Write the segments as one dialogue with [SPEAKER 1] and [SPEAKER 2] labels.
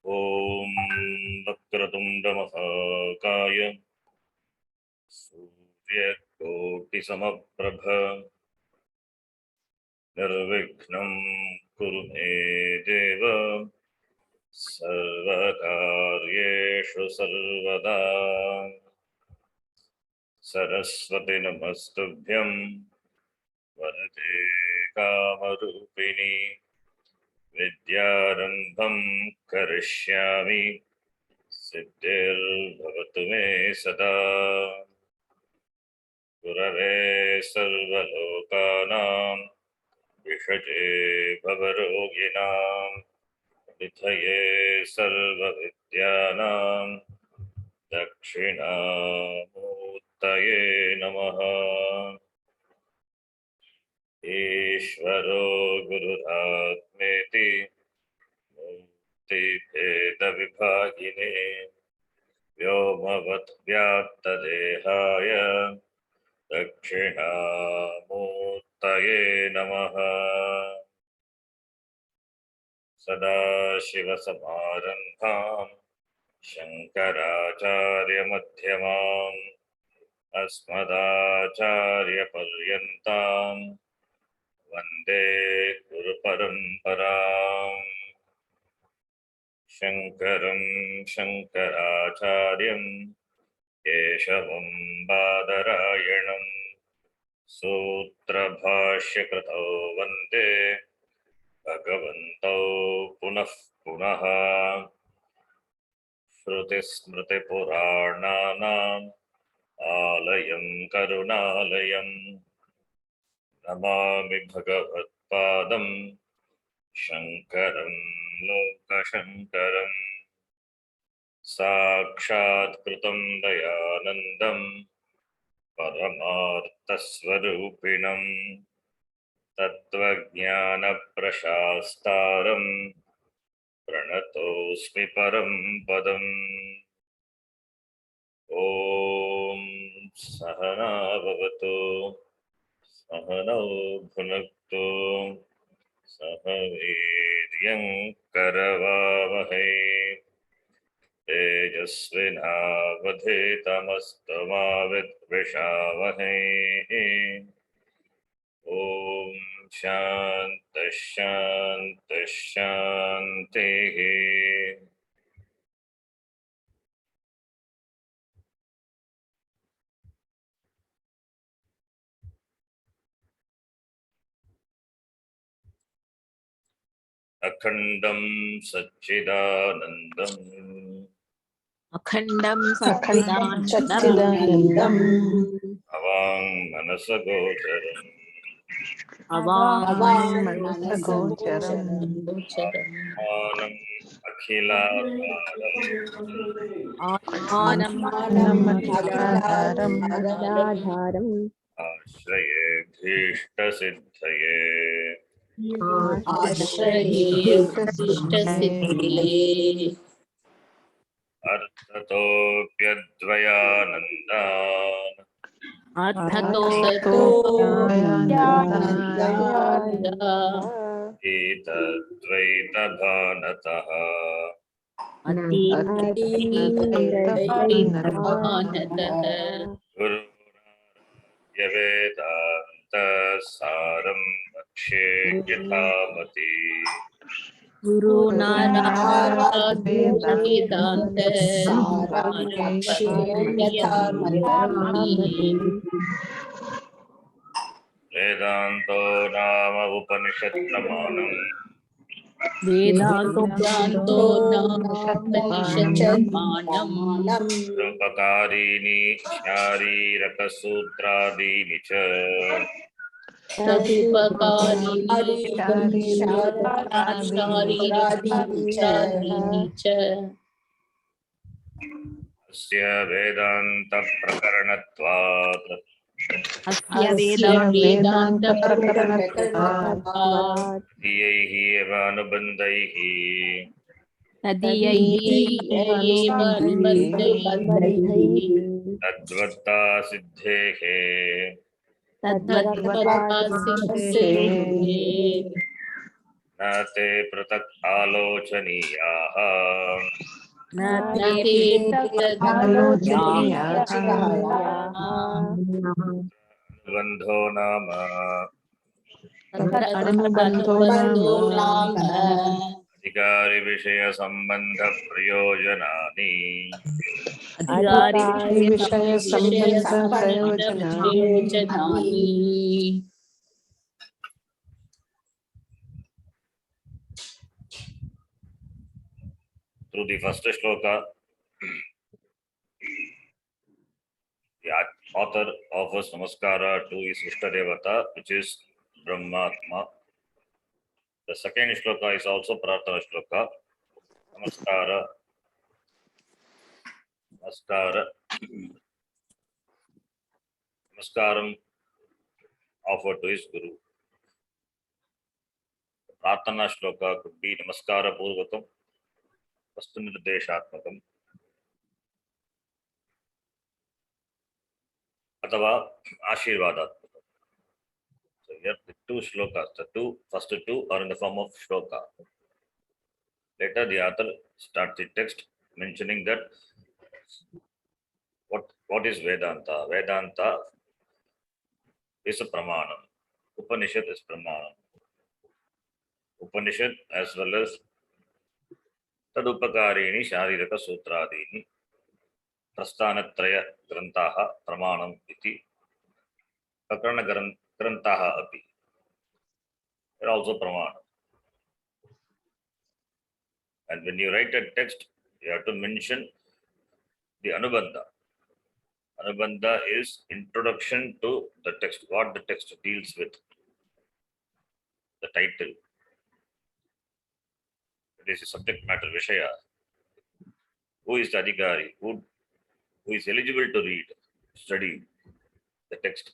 [SPEAKER 1] ॐ वक्रतुण्डमहाकाय सूर्यकोटिसमप्रभ निर्विघ्नं कुरु मे देव सर्वकार्येषु सर्वदा। सरस्वती नमस्तुभ्यं वरदे कामरूपिणी विद्यारम्भं करिष्यामि सिद्धिर्भवतु मे सदा। गुरवे सर्वलोकानां विषजे भवरोगिणां निधये सर्वविद्यानां दक्षिणामूर्तये नमः। ईश्वरो गुरुरात्मेति मूर्तिभेदविभागिने व्योमवद्व्याप्तदेहाय दक्षिणामूर्तये नमः। सदाशिवसमारम्भां शङ्कराचार्यमध्यमाम् अस्मदाचार्यपर्यन्तां वन्दे गुरुपरम्पराम्। शङ्करं शङ्कराचार्यं केशवं बादरायणं सूत्रभाष्यकृतौ वन्दे भगवन्तौ पुनः पुनः। श्रुतिस्मृतिपुराणानाम् आलयं करुणालयं नमामि भगवत्पादं शङ्करं लोकशङ्करं। साक्षात्कृतं दयानन्दं परमार्थस्वरूपिणं तत्त्वज्ञानप्रशास्तारं प्रणतोऽस्मि परं पदम्। ॐ सहना भवतु सहनौ भुनक्तु सह वीर्यं करवावहै तेजस्विनावधीतमस्तु मा विद्विषावहै। ॐ शान्तिः शान्तिः शान्तिः। अखण्डं सच्चिदानन्दम्
[SPEAKER 2] अखण्डं सच्चिदानन्दम्
[SPEAKER 1] अवाङ्मनसगोचरम्
[SPEAKER 2] अवाङ्मनसगोचरम्
[SPEAKER 1] आत्मानम्
[SPEAKER 2] आत्मानमखिलाधारम्
[SPEAKER 1] आश्रये भीष्टसिद्धये अर्थतोऽप्यद्वयानन्दान् एतद्वैतभानतः गुरुवेदान्तसारं वक्ष्ये यथामति। वेदान्तो नाम उपनिषत्प्रमाणम् रूपकारीणि शारीरकसूत्रादीनि च अस्य वेदान्तप्रकरणत्वात् तदीयैः एव अनुबन्धैः तद्वत्ता सिद्धेः न ते पृथक् आलोचनीयाः
[SPEAKER 3] न ते
[SPEAKER 2] आलोचनीयाः
[SPEAKER 1] बन्धो नाम
[SPEAKER 2] अनुबन्धो नाम
[SPEAKER 1] अधिकारी विषय संबंध प्रयोजनानि
[SPEAKER 2] विषय संबंध प्रयोजनानि
[SPEAKER 1] through the first shloka. The author offers namaskara to his Ishtadevata, which is Brahmatma. The second shloka is also Prarthana shloka. Namaskara. Namaskaram offered to his Guru. Prarthana shloka could be Namaskara Purvakam, Vastu Nirdeshatmakam, Atava Ashirvadatmakam. So here the two shlokas, the first two are in the form of shloka. Later the author starts the text mentioning that what is Vedanta. Vedanta is a pramanam. Upanishad is pramanam. Upanishad as well as Tadupakarini Shariraka Sutradini Prasthanatraya Grantaha Pramanam iti Prakarana Grantaha api. They are also pramanam. And when you write a text, you have to mention the Anubandha. Anubandha is introduction to the text, what the text deals with. The title. It is a subject matter, Vishaya. Who is the Adhikari? Who is eligible to read, study the text?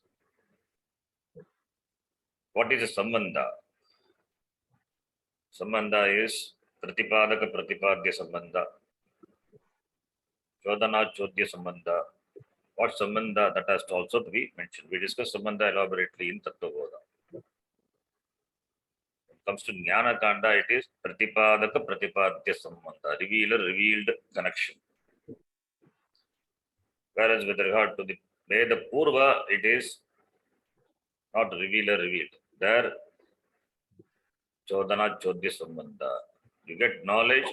[SPEAKER 1] What is a Sambandha? Sambandha is Pratipadaka Pratipadya Sambandha. Chodana Chodya Sambandha. What Sambandha, that has to also be mentioned. We discussed Sambandha elaborately in Tattva-bodha. When it comes to Jnana Kanda, it is Pratipadaka Pratipadya Sambandha, revealed connection. Whereas with regard to the Veda Purva, it is not revealed. There, Chodana Chodya Sambandha. You get knowledge,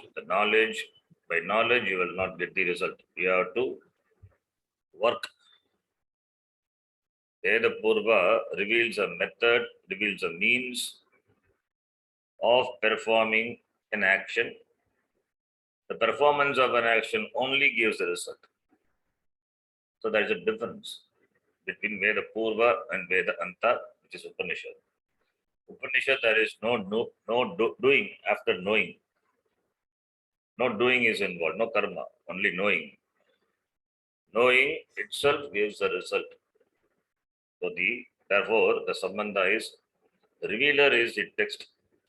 [SPEAKER 1] by knowledge you will not get the result. You have to work. Veda Purva reveals a method, reveals a means of performing an action. The performance of an action only gives the result. So there is a difference between Veda Purva and Veda Anta, which is Upanishad. Upanishad, there is no doing after knowing. No doing is involved, no karma, only knowing. Knowing itself gives the result. So therefore, the Sambandha is, the revealer is the text,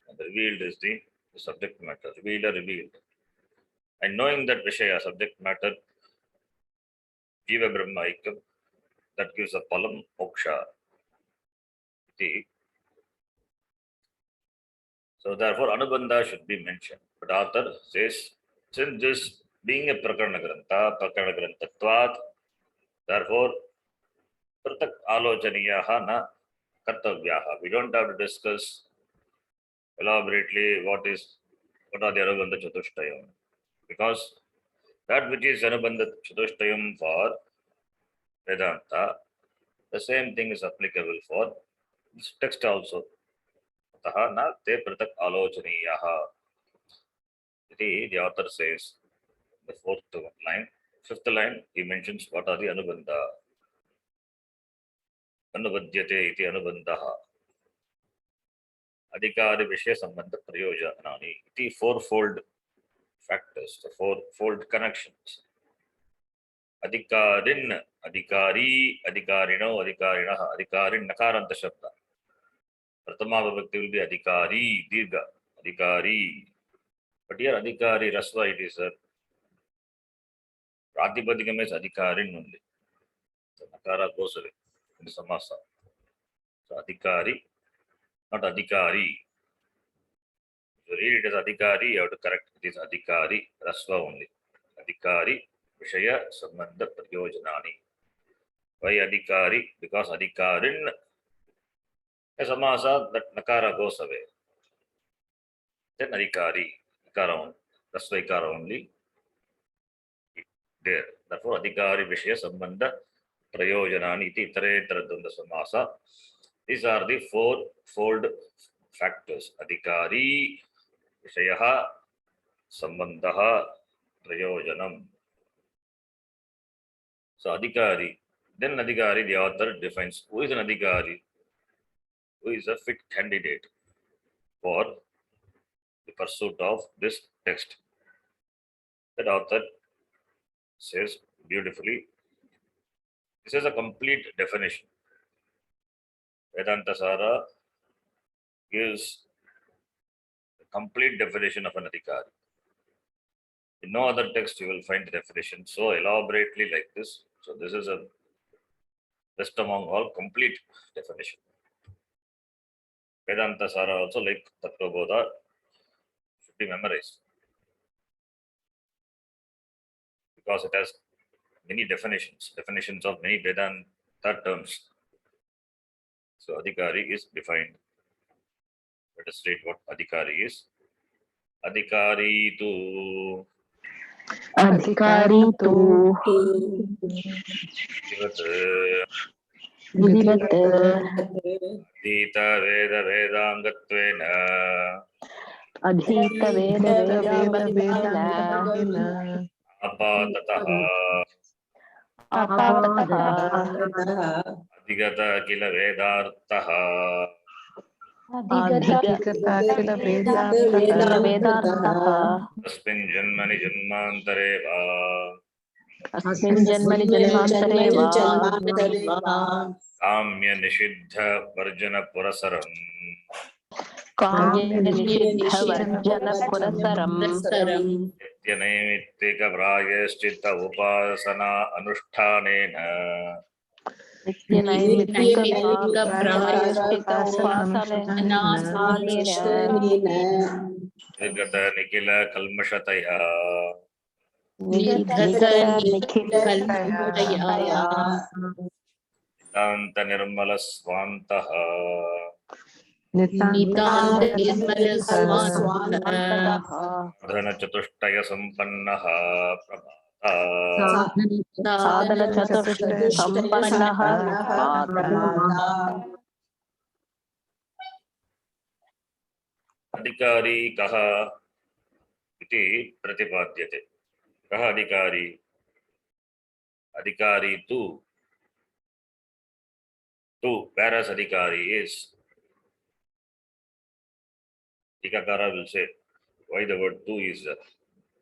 [SPEAKER 1] and the revealed is the subject matter. Revealed. And knowing that Vishaya, subject matter, Jiva Brahma Aikam, that gives a palam, moksha. So therefore, Anubandha should be mentioned. But author says, since this being a Prakarana Grantatvat, therefore, Pratak Alochaniyaha na Kartavyaha. We don't have to discuss elaborately what are the Anubandha Chatushtayam. Because that which is Anubandha Chatushtayam for Vedanta, the same thing is applicable for this text also. Ataha na te pratak alochaniyaha. The author says, the fourth line, fifth line, he mentions what are the Anubandha. Anubadyate iti Anubandaha. Adhikari Vishya Sambandha Prayojanani. Iti fourfold factors, the fourfold connections. Adhikarin, Adhikari, Adhikarino, Adhikarinaha, Adhikarin, Nakaranta Shabda. Pratama Vibhakti will be Adhikari, Dirga, Adhikari. But here Adhikari, Rasva, it is a Pratipadikam is Adhikarin only. So Nakara goes away in the Samasa. So Adhikari, not Adhikari. To read it as Adhikari, you have to correct it is Adhikari, Rasva only. Adhikari, Vishaya, Sambandha, Prayojanani. Why Adhikari? Because Adhikarin, a samasa, that Nakara goes away. Then Adhikari, Ikara, Rasva Ikara only. There. Therefore, Adhikari, Vishaya, Sambandha, Prayojanani, iti Tare Taradunda Samasa. These are the fourfold factors. Adhikari, Vishayaha, Sambandhaha, Prayojanam. So Adhikari, then Adhikari, the author defines who is an Adhikari, who is a fit candidate for the pursuit of this text. That author says beautifully, this is a complete definition. Vedantasara gives a complete definition of an Adhikari. In no other text you will find the definition so elaborately like this. So this is a best among all complete definition. Vedantasara also, like Tattvabodha, should be memorized because it has many definitions of many Vedanta terms. So Adhikari is defined. Let us state what Adhikari is. Adhikari tu
[SPEAKER 3] Adhikari tu
[SPEAKER 2] Vidivat
[SPEAKER 1] Adhita Veda Vedangatvena
[SPEAKER 3] Adhita Veda Vedangatvena
[SPEAKER 1] Apatataha
[SPEAKER 3] Apatataha
[SPEAKER 1] Adhigata Kila Vedartaha
[SPEAKER 3] Adhigata
[SPEAKER 2] Kila Vedantaha
[SPEAKER 3] Vedantaha
[SPEAKER 1] Tasmin Janmani Janmantare Va
[SPEAKER 3] Asmin Janmani Janmantare Va
[SPEAKER 1] Kamya Nishiddha Varjana Purasaram
[SPEAKER 3] Kamya Nishidha Varjana Purasaram
[SPEAKER 1] Nityanaimittika Vrayashchitta Upasana Anushthanena
[SPEAKER 3] Nityanaimittika Prayashchita Upasanena
[SPEAKER 1] Nirgata Nikila Kalmashataya
[SPEAKER 3] Nidhata Nikhilaya
[SPEAKER 1] Nitanta Nirmala Swantaha
[SPEAKER 3] Nitanta Nirmala Swantataha
[SPEAKER 1] Dhanachatushtaya Sampannaha Prabhata
[SPEAKER 3] Sadhana Chatushtaya Sampannaha Prabhata
[SPEAKER 1] Adhikari Kaha Iti Pratipadyate Kaha Adhikari Adhikari tu whereas Adhikari is Tikakara will say why the word tu is there.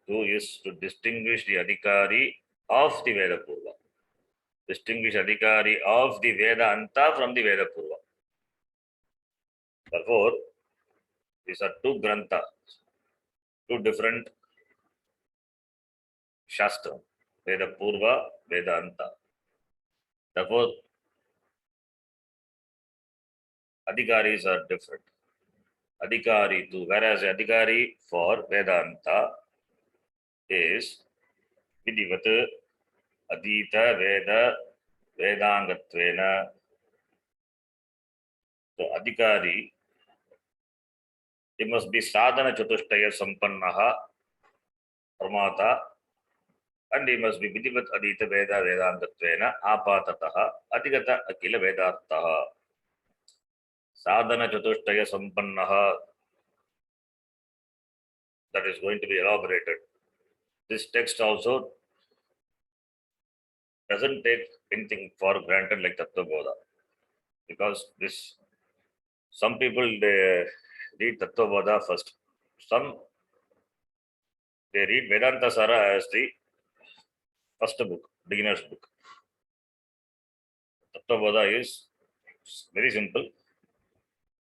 [SPEAKER 1] Tu is to distinguish the Adhikari of the Veda Purva. Distinguish Adhikari of the Vedanta from the Veda Purva. Therefore, these are two Grantha, two different Shastra, Veda Purva, Vedanta. Therefore, Adhikaris are different. Adhikari tu, whereas Adhikari for Vedanta is Vidivat Adhita Veda Vedangatvena. So Adhikari, it must be Sadhana Chatushtaya Sampannaha Pramata, and he must be Vidivat Adhita Veda Vedangatvena Apatataha Adhigata Akila Vedartaha. Sadhana Chatushtaya Sampannaha, that is going to be elaborated. This text also doesn't take anything for granted like Tattvabodha, because some people they read Tattvabodha first. Some they read Vedantasara as the first book, beginner's book. Tattvabodha is very simple.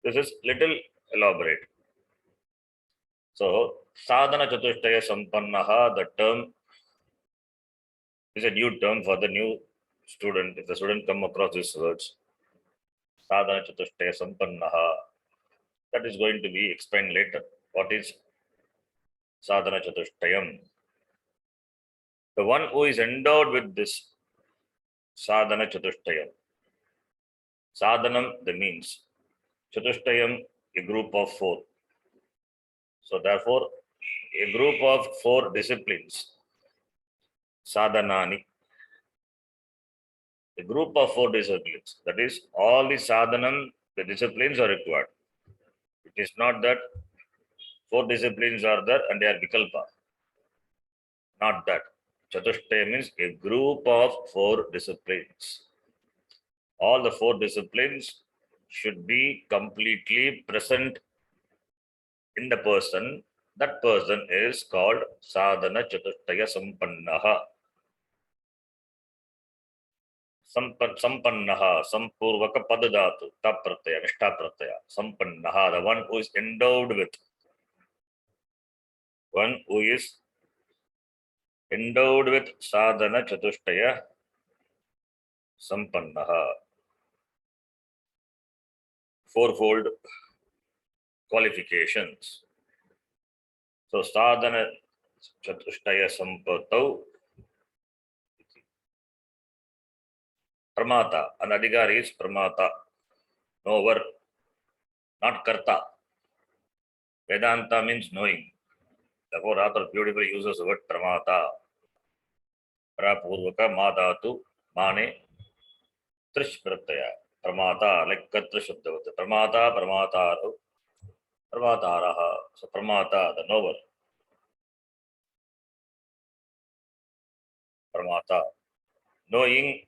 [SPEAKER 1] This is little elaborate. So Sadhana Chatushtaya Sampannaha, the term is a new term for the new student. If the student come across these words, Sadhana Chatushtaya Sampannaha, that is going to be explained later. What is sadhana chatushtayam? The one who is endowed with this sadhana chatushtayam. Sadhanam, the means. Chatushtayam, a group of 4. So therefore, a group of 4 disciplines. Sadhanani. A group of 4 disciplines. That is, all the sadhanam, the disciplines are required. It is not that 4 disciplines are there and they are vikalpa. Not that. Chatushtaya means a group of 4 disciplines. All the 4 disciplines should be completely present in the person. That person is called sadhana chatushtaya sampannaha. Sampannaha, sampurvaka padadatu, taprataya, nishtaprataya, sampannaha, the one who is endowed with. One who is endowed with sadhana chatushtaya sampannaha. 4-fold qualifications. So sadhana chatushtaya sampatau. Pramata, an adhikari is pramata, knower, not karta. Vedanta means knowing. Therefore, author beautifully uses the word pramata. Prapurvaka madatu mane trish pratyaya. Pramata, like katra shabdavata. Pramata, pramataro, pramataraha. So pramata, the knower. Pramata. Knowing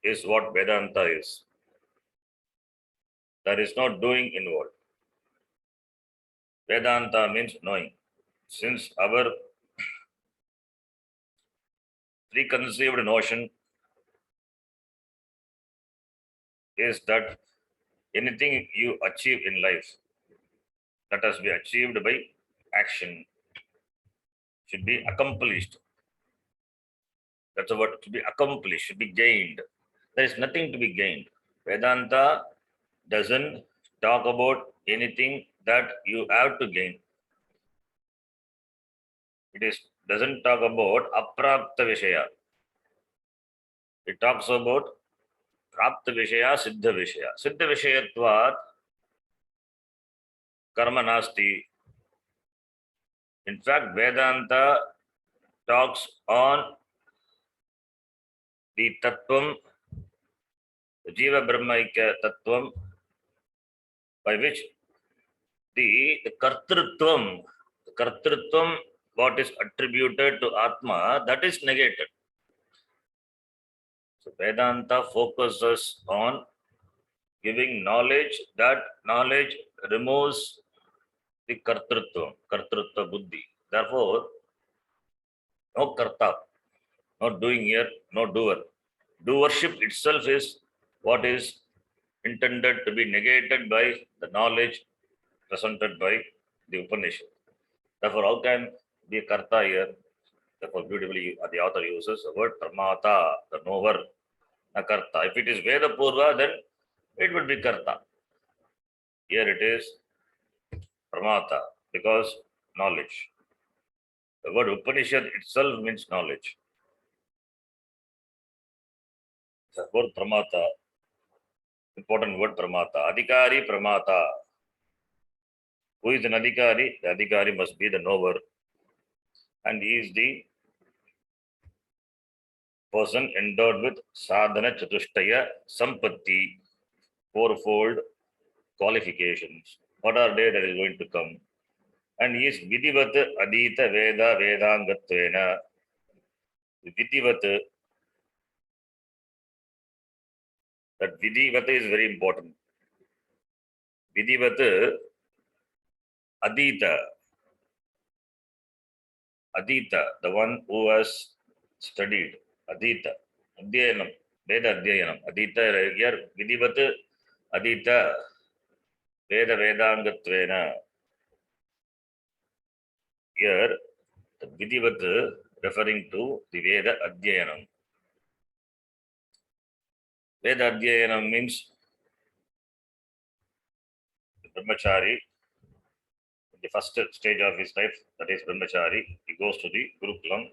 [SPEAKER 1] is what Vedanta is. There is no doing involved. Vedanta means knowing. Since our preconceived notion is that anything you achieve in life, that has to be achieved by action, should be accomplished. That's what to be accomplished, should be gained. There is nothing to be gained. Vedanta doesn't talk about anything that you have to gain. It doesn't talk about aprapta vishaya. It talks about prapta vishaya, siddha vishaya. Siddha vishayatvat karma nasti. In fact, Vedanta talks on the tattvam, the jiva brahmaikya tattvam, by which the kartrutvam, what is attributed to Atma, that is negated. So Vedanta focuses on giving knowledge. That knowledge removes the kartrutva buddhi. Therefore, no karta, no doing here, no doer. Doership itself is what is intended to be negated by the knowledge presented by the Upanishad. Therefore, how can be a karta here? Therefore, beautifully the author uses the word pramata, the knower, a karta. If it is Veda Purva, then it would be karta. Here it is pramata, because knowledge. The word Upanishad itself means knowledge. The word pramata, important word pramata. Adhikari pramata. Who is an adhikari? The adhikari must be the knower. And he is the person endowed with sadhana chatushtaya sampatti, 4-fold qualifications. What are they that is going to come? And he is vidivat adita veda vedangatvena. Vidivat, that vidivat is very important. Vidivat adita, the one who has studied. Adita, adhyayanam, veda adhyayanam. Adita here, vidivat adita veda vedangatvena. Here, the vidivat referring to the veda adhyayanam. Veda adhyayanam means the brahmachari the first stage of his life, that is brahmachari, he goes to the Gurukulam.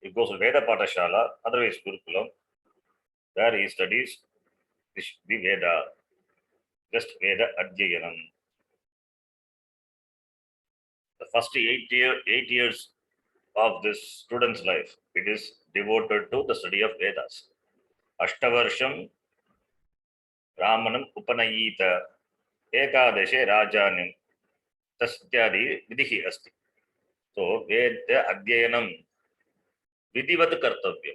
[SPEAKER 1] He goes to Veda Patashala, otherwise Gurukulam. There he studies the Veda, just Veda Adhyayanam. The first 8 years of this student's life, it is devoted to the study of Vedas. Ashtavarsham Ramanam Upanayita Ekadeshe Rajanim Tasyadi Vidihi Asti. So, Veda Adhyayanam Vidivat Kartavya.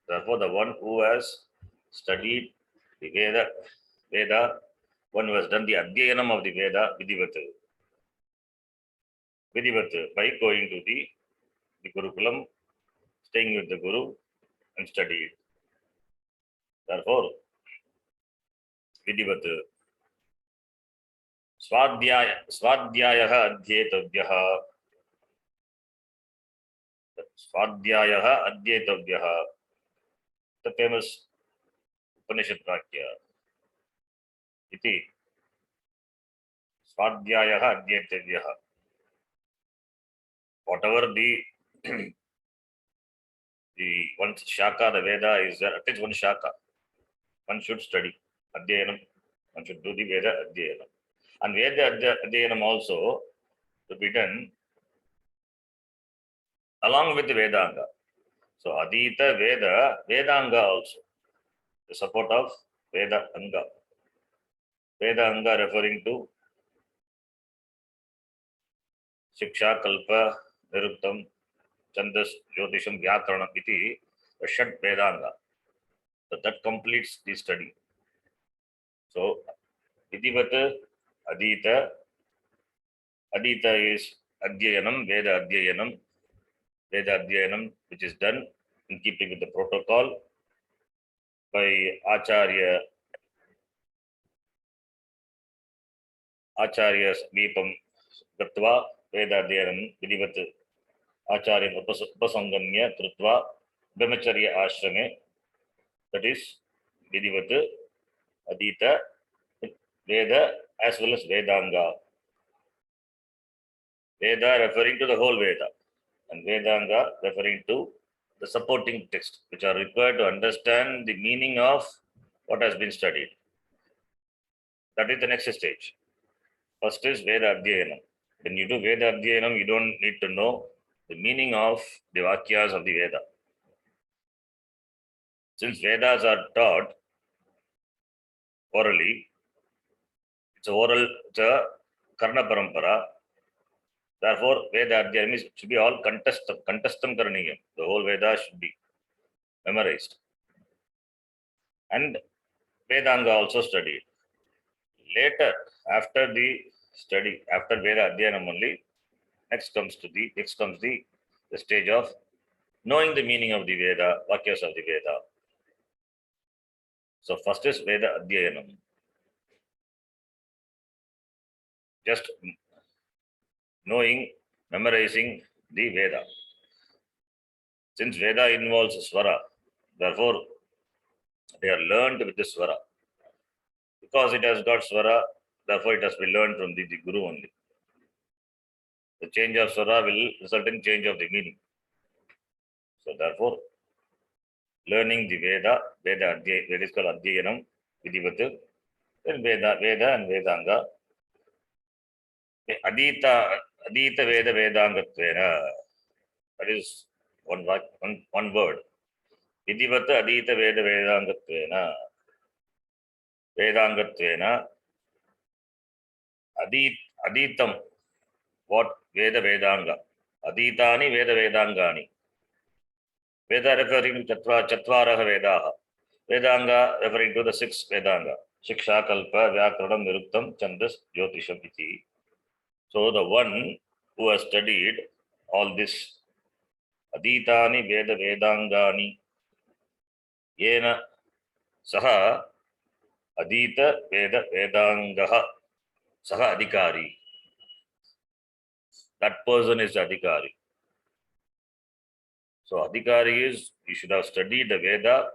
[SPEAKER 1] Therefore, the one who has studied the Veda, one who has done the Adhyayanam of the Veda, Vidivat, by going to the Gurukulam, staying with the Guru and studying. Therefore, Vidivat Swadhyayaha Adhyetavyaha. Swadhyayaha Adhyetavyaha. The famous Upanishad Vakya. Iti Swadhyayaha Adhyetavyaha. Whatever the one shaka, the Veda is there, at least one shaka, one should study Adhyayanam, one should do the Veda Adhyayanam. And Veda Adhyayanam also to be done along with the Vedanga. So Adita Veda, Vedanga also, the support of Veda Anga. Veda Anga referring to Shiksha, Kalpa, Niruktam, Chandas, Jyotisham, Vyakaranam, iti, the Shat Vedanga. So that completes the study. So, Vidivat, Adita. Adita is Adhyayanam, Veda Adhyayanam, which is done in keeping with the protocol by Acharya Deepam Gatva, Veda Adhyayanam, Vidivat Acharya Upasangamya Trutva, Brahmacharya Ashrame, that is Vidivat, Adita, Veda as well as Vedanga. Veda referring to the whole Veda, and Vedanga referring to the supporting text, which are required to understand the meaning of what has been studied. That is the next stage. First is Veda Adhyayanam. When you do Veda Adhyayanam, you don't need to know the meaning of the Vakyas of the Veda. Since Vedas are taught orally, it's a Karna Parampara. Therefore, Veda Adhyayanam should be all Kantastam Karaniyam. The whole Veda should be memorized. And Vedanga also studied. Later, after the study, after Veda Adhyayanam only, next comes the stage of knowing the meaning of the Veda, Vakyas of the Veda. So first is Veda Adhyayanam. Just knowing, memorizing the Veda. Since Veda involves Swara, therefore they are learned with the Swara. Because it has got Swara, therefore it has been learned from the Guru only. The change of Swara will result in change of the meaning. So therefore, learning the Veda is called Adhyayanam, Vidivat, then Veda and Vedanga. Adita Veda Vedangatvena. That is one word. Vidivata Adita Veda Vedangatvena. Aditam. What? Veda Vedanga. Aditani Veda Vedangani. Veda referring to Chatvaraha Vedaha. Vedanga referring to the 6 Vedanga. Shiksha, Kalpa, Vyakaranam, Niruktam, Chandas, Jyotisham, iti. So the one who has studied all this, Aditani Veda Vedangani, Yena Saha Adita Veda Vedangaha Saha Adhikari. That person is Adhikari. So Adhikari is, you should have studied the Veda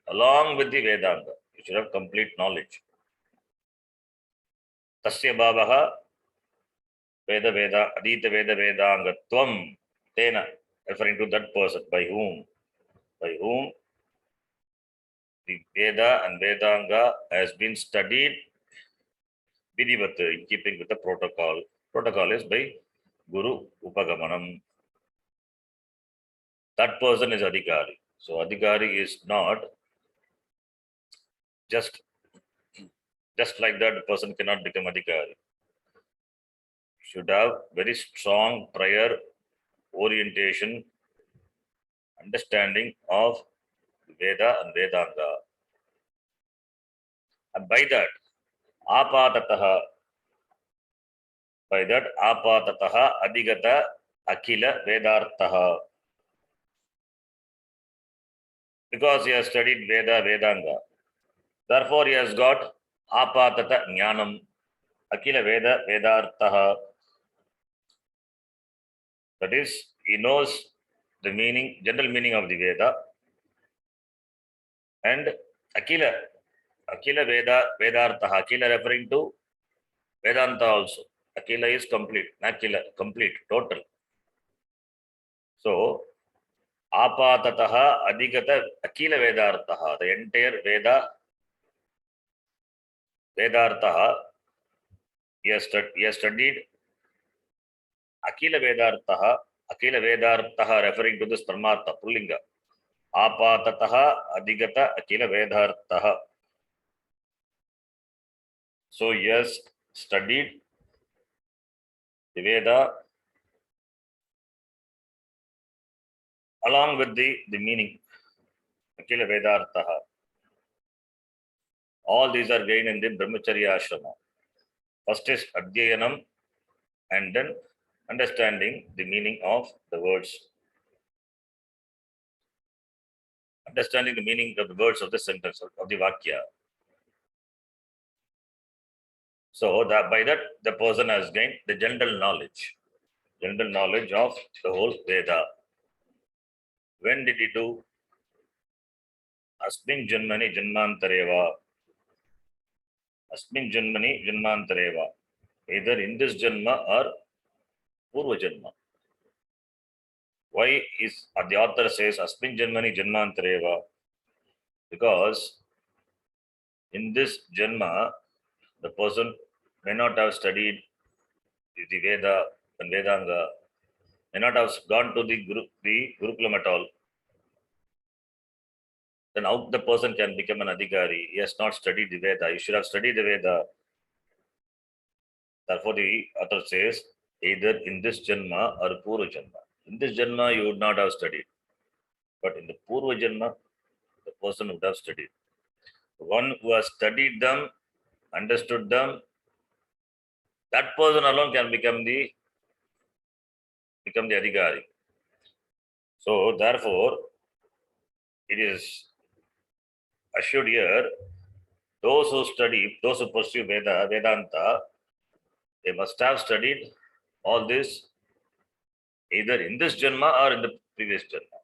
[SPEAKER 1] along with the Vedanga. You should have complete knowledge. Tasya Bhavaha Veda Veda, Adita Veda Vedangatvam, Tena, referring to that person, by whom the Veda and Vedanga has been studied Vidhivat, in keeping with the protocol. Protocol is by Guru Upagamanam. That person is Adhikari. So Adhikari is not just like that, the person cannot become Adhikari. Should have very strong prior orientation, understanding of Veda and Vedanga. And by that, apatataha adhigata akila vedartaha. Because he has studied Veda, Vedanga, therefore he has got apatata jnanam, akila Veda, Vedartaha. That is, he knows the meaning, general meaning of the Veda, and akila Veda, Vedartaha. Akila referring to Vedanta also. Akila is complete, Nakila, complete, total. So, apatataha adhigata akila Vedartaha, the entire Veda, Vedartaha, he has studied akila Vedartaha, referring to this Paramartha, Pullinga. Apatataha adhigata akila Vedartaha. So he has studied the Veda along with the meaning, akila Vedartaha. All these are gained in the Brahmacharya Ashrama. First is Adhyayanam, and then understanding the meaning of the words. Understanding the meaning of the words of the sentence, of the Vakya. So that by that the person has gained the general knowledge of the whole Veda. When did he do? Asmin Janmani Janmantareva. Asmin Janmani Janmantareva. Either in this Janma or Purva Janma. Why is the author says Asmin Janmani Janmantareva? Because in this Janma, the person may not have studied the Veda and Vedanga, may not have gone to the Gurukulam at all. Then how the person can become an Adhikari? He has not studied the Veda. He should have studied the Veda. Therefore, the author says, either in this Janma or Purva Janma. In this Janma, you would not have studied. But in the Purva Janma, the person would have studied. The one who has studied them, understood them, that person alone can become the Adhikari. So, therefore, it is assured here, those who pursue Vedanta, they must have studied all this either in this Janma or in the previous Janma.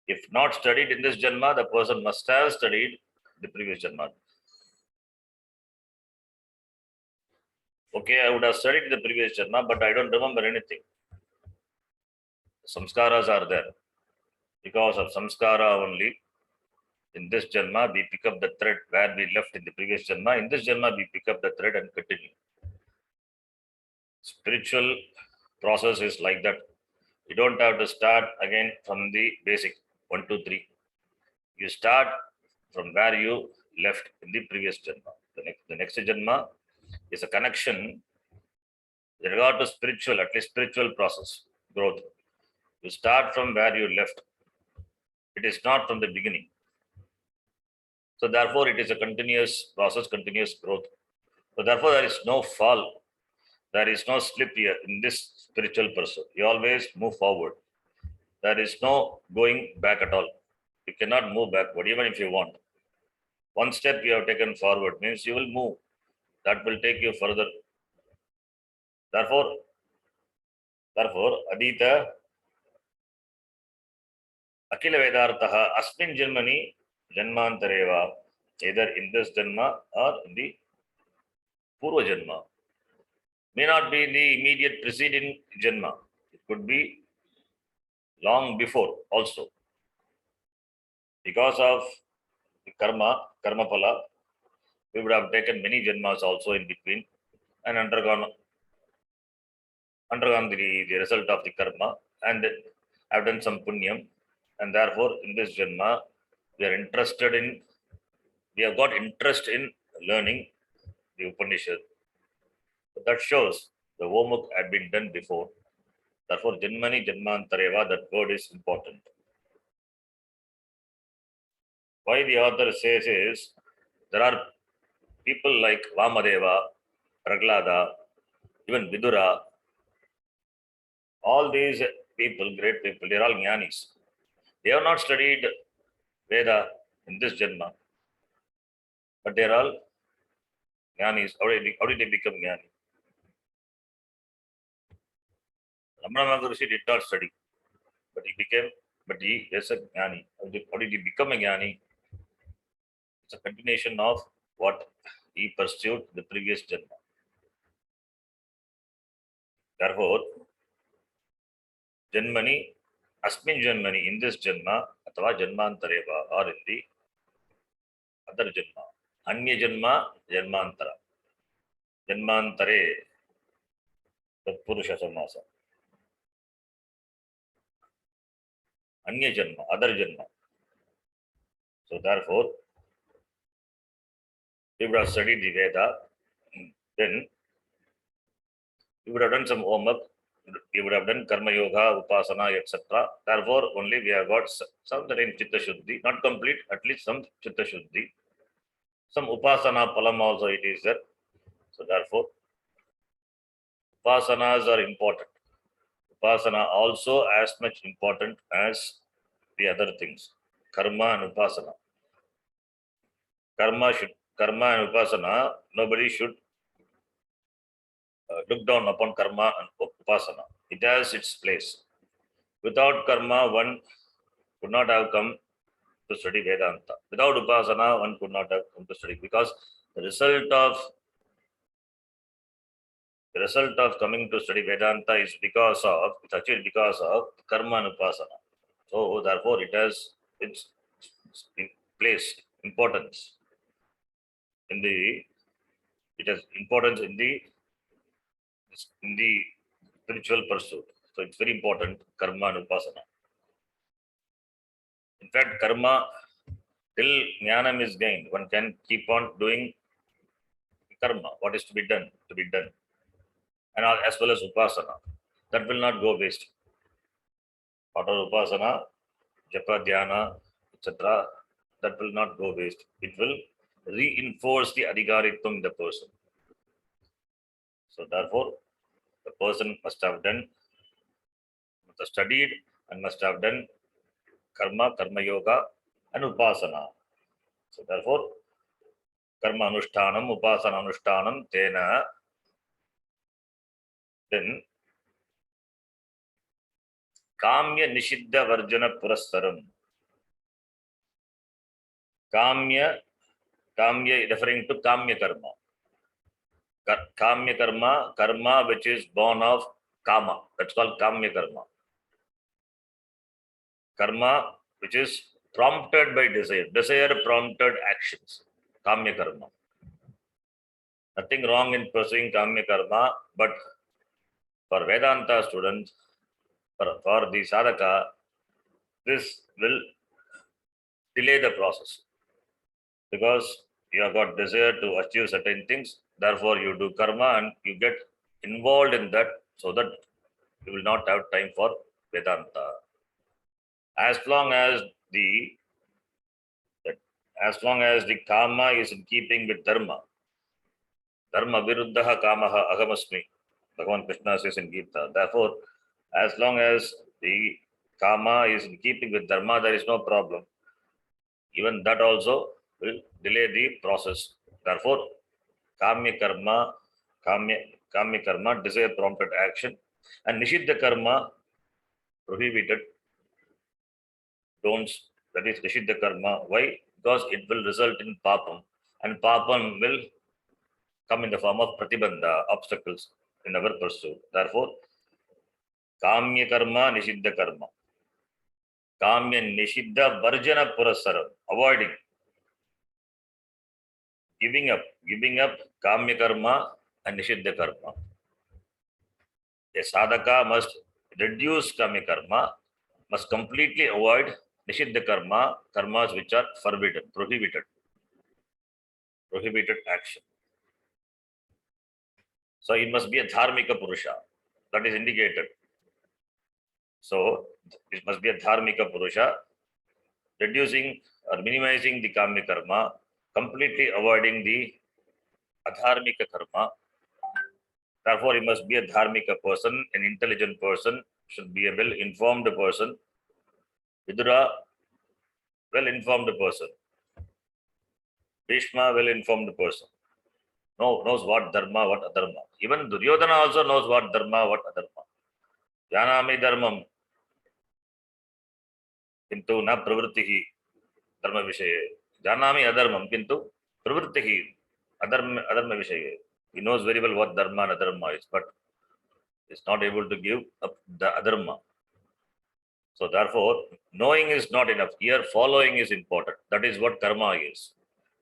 [SPEAKER 1] If not studied in this Janma, the person must have studied the previous Janma. Okay, I would have studied the previous Janma, but I don't remember anything. Samskaras are there. Because of samskara only, in this Janma, we pick up the thread where we left in the previous Janma. In this Janma, we pick up the thread and continue. Spiritual process is like that. You don't have to start again from the basic 1, 2, 3. You start from where you left in the previous Janma. The next Janma is a connection with regard to spiritual, at least spiritual process, growth. You start from where you left. It is not from the beginning. So therefore, it is a continuous process, continuous growth. So therefore, there is no fall. There is no slip here in this spiritual person. You always move forward. There is no going back at all. You cannot move backward, even if you want. One step you have taken forward means you will move. That will take you further. Therefore, Adita Akila Vedartaha Asmin Janmani Janmantareva, either in this Janma or in the Purva Janma. may not be in the immediate preceding Janma. It could be long before also. Because of the karma phala, we would have taken many Janmas also in between and undergone the result of the karma, and have done some punyam, and therefore in this Janma, we have got interest in learning the Upanishad. But that shows the homework had been done before. Therefore, Janmani Janmantareva, that word is important. Why the author says is, there are people like Vamadeva, Praglada, even Vidura, all these people, great people, they are all jnanis. They have not studied Veda in this Janma, but they are all jnanis. How did they become jnani? Ramana Maharishi did not study, but he is a jnani. How did he become a jnani? It's a continuation of what he pursued the previous Janma. Therefore, Janmani, Asmin Janmani, in this Janma, Atava Janmantareva, or in the other Janma. Anya Janma, Janmantara. Janmantare, Purusha Samasa. Anya Janma, other Janma. So therefore, we would have studied the Veda, then we would have done some homework, we would have done Karma Yoga, Upasana, etc. Therefore, only we have got some certain Chitta Shuddhi, not complete, at least some Chitta Shuddhi. Some Upasana Palam also it is there. So therefore, Upasanas are important. Upasana also as much important as the other things. Karma and Upasana. Karma and Upasana, nobody should look down upon Karma and Upasana. It has its place. Without Karma, one could not have come to study Vedanta. Without Upasana, one could not have come to study, because the result of coming to study Vedanta is it's achieved because of Karma and Upasana. So therefore it has its place, importance it has importance in the spiritual pursuit. So it's very important, Karma and Upasana. In fact, Karma, till Jnanam is gained, one can keep on doing Karma, what is to be done, and as well as Upasana. That will not go waste. Part of Upasana, Japa, Dhyana, etc., that will not go waste. It will reinforce the Adhikaritvam in the person. So therefore, the person must have studied and must have done Karma, Karma Yoga, and Upasana. So therefore, Karma Anushtanam, Upasana Anushtanam, Tena, then Kamya Nishiddha Varjana Purastaram. Kamya referring to Kamya Karma. Kamya Karma which is born of Kama. That's called Kamya Karma. Karma which is prompted by desire. Desire prompted actions. Kamya Karma. Nothing wrong in pursuing Kamya Karma, but for Vedanta students, for the sadhaka, this will delay the process, because you have got desire to achieve certain things. Therefore, you do karma and you get involved in that, so that you will not have time for Vedanta. As long as the karma is in keeping with dharma viruddha kamaha ahamasmi, Bhagavan Krishna says in Gita. Therefore, as long as the karma is in keeping with dharma, there is no problem. Even that also will delay the process. Therefore, kamya karma, desire prompted action, and nishiddha karma, prohibited don'ts, that is nishiddha karma. Why? Because it will result in papam, and papam will come in the form of pratibandha, obstacles. in our pursuit. Therefore, kamya karma, nishiddha karma. Kamya nishiddha varjana purasaram, avoiding, giving up kamya karma and nishiddha karma. A sadhaka must reduce kamya karma, must completely avoid nishiddha karma, karmas which are forbidden, prohibited action. So it must be a dharmika purusha, that is indicated. So it must be a dharmika purusha, reducing or minimizing the kamya karma, completely avoiding the adharmika karma. Therefore, he must be a dharmika person, an intelligent person, should be a well-informed person. Vidura, well-informed person. Bhishma, well-informed person. Knows what dharma, what adharma. Even Duryodhana also knows what dharma, what adharma. Janami dharmam. Kintu na pravrittihi dharma vishaye. Janami adharmam. Kintu pravrittihi adharma vishaye. He knows very well what dharma and adharma is, but is not able to give up the adharma. So therefore, knowing is not enough. Here, following is important. That is what karma is.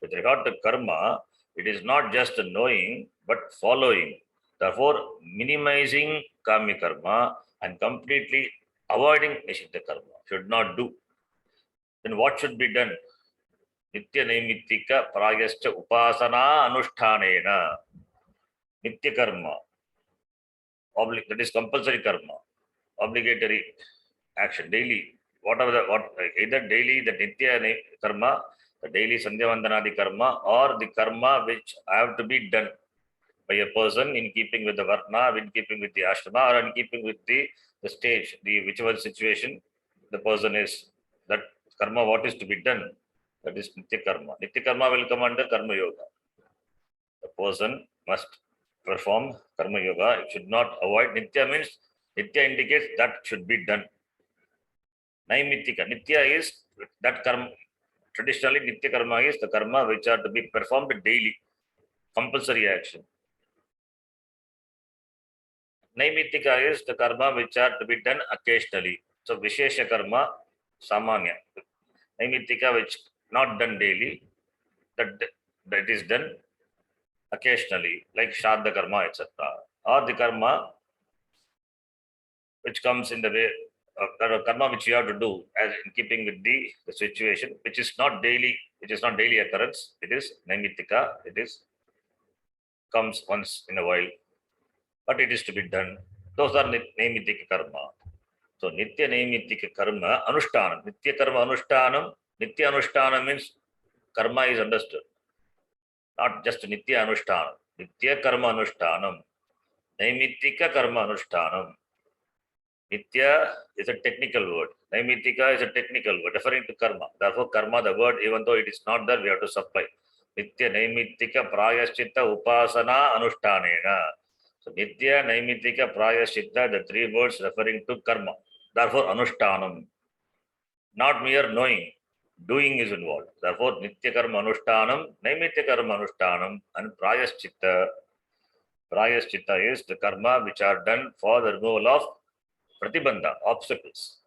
[SPEAKER 1] With regard to karma, it is not just knowing, but following. Therefore, minimizing kamya karma and completely avoiding nishiddha karma should not do. Then what should be done? Nitya naimittika prayascha upasana anushtanena. Nitya karma. That is compulsory karma. Obligatory action, daily. Either daily the nitya karma, the daily sandhya vandanadi karma, or the karma which have to be done by a person in keeping with the varna, in keeping with the ashrama, or in keeping with the stage, the whichever situation the person is. That karma, what is to be done, that is nitya karma. Nitya karma will come under karma yoga. The person must perform karma yoga. It should not avoid. Nitya means, nitya indicates that should be done. Naimittika. Nitya is that karma. Traditionally, nitya karma is the karma which are to be performed daily, compulsory action. Naimittika is the karma which are to be done occasionally. So, Vishesha karma, Samanya. Naimittika which not done daily, that is done occasionally, like Shraddha karma, etc. Or the karma which comes in the way karma which you have to do as in keeping with the situation, which is not daily occurrence. It is naimittika. It is comes once in a while, but it is to be done. Those are naimittika karma. So nitya naimittika karma anushtanam. Nitya karma anushtanam. Nitya anushtanam means karma is understood, not just nitya anushtanam. Nitya karma anushtanam. Naimittika karma anushtanam. Nitya is a technical word. Naimittika is a technical word referring to karma. Therefore, karma, the word, even though it is not there, we have to supply. Nitya naimittika prayaschitta upasana anushtanena. So, nitya naimittika prayaschitta, the three words referring to karma. Therefore, anushtanam. Not mere knowing, doing is involved. Therefore, nitya karma anushtanam, naimitya karma anushtanam, and prayaschitta. Prayaschitta is the karma which are done for the removal of pratibandha, obstacles.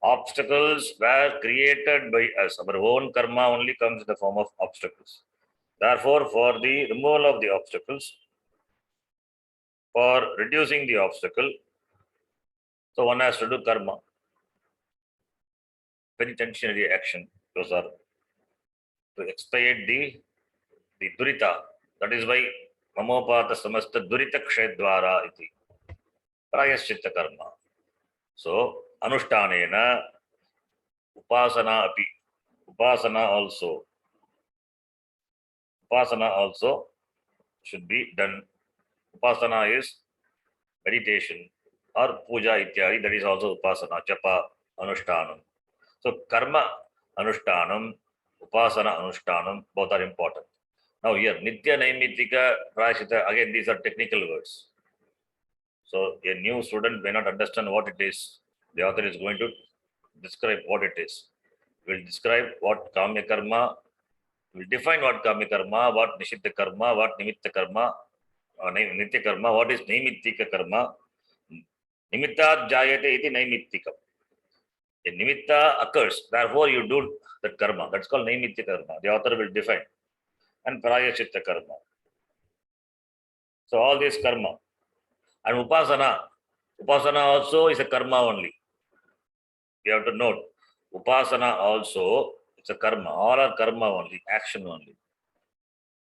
[SPEAKER 1] Obstacles were created by us. Our own karma only comes in the form of obstacles. Therefore, for the removal of the obstacles, for reducing the obstacle, so one has to do karma. Penitentiary action. Those are to expiate the durita. That is why mamopata samasta durita kshedvara iti. Prayaschitta karma. So, anushtanena, upasana api. Upasana also should be done. Upasana is meditation or puja ityadi. That is also upasana, japa, anushtanam. So, karma anushtanam, upasana anushtanam, both are important. Now here, nitya naimittika prayaschitta, again these are technical words. So a new student may not understand what it is. The author is going to describe what it is. Will describe what kamya karma, will define what kamya karma, what nishiddha karma, what nimitta karma, Nitya karma. What is naimittika karma? Nimittat jayate iti naimittikam. A nimitta occurs, therefore you do that karma. That's called naimittika karma. The author will define. And prayaschitta karma. So all this karma. And upasana. Upasana also is a karma only. You have to note. Upasana also, it's a karma. All are karma only, action only.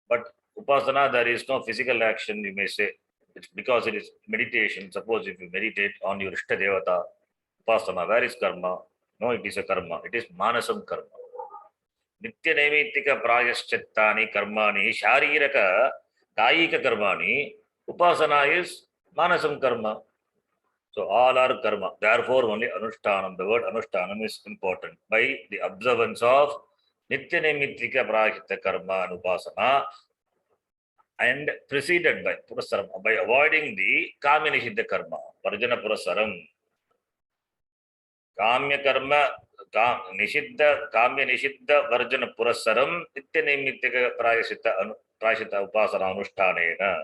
[SPEAKER 1] But upasana, there is no physical action, you may say. It's because it is meditation. Suppose if you meditate on your Ishta Devata, upasana, where is karma? No, it is a karma. It is manasam karma. Nitya naimittika prayaschittani karmani shariraka kayika karmani. Upasana is manasam karma. So all are karma. Therefore, only anushtanam. The word anushtanam is important. By the observance of nitya naimittika prayaschitta karma and upasana, and preceded by purasaram, by avoiding the kamya nishiddha karma, varjana purasaram. Kamya karma, kamya nishiddha varjana purasaram, nitya naimittika prayaschitta upasana anushtanena.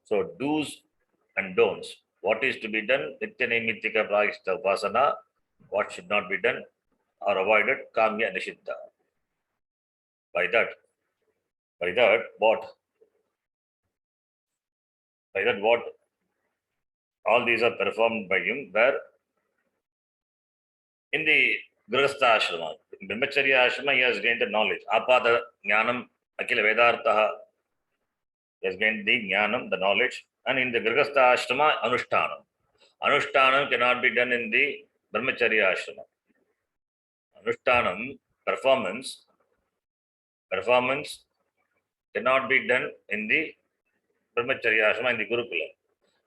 [SPEAKER 1] So do's and don'ts. What is to be done? Nitya naimittika prayaschitta upasana. What should not be done or avoided? Kamya nishiddha. By that, what? By that, what? All these are performed by him. Where? In the Grihastha Ashrama, in Brahmacharya Ashrama, he has gained the knowledge. Apada Jnanam Akila Vedartha. He has gained the Jnanam, the knowledge. And in the Grihastha Ashrama, Anushtanam. Anushtanam cannot be done in the Brahmacharya Ashrama. Anushtanam, performance cannot be done in the Brahmacharya Ashrama, in the Gurukula.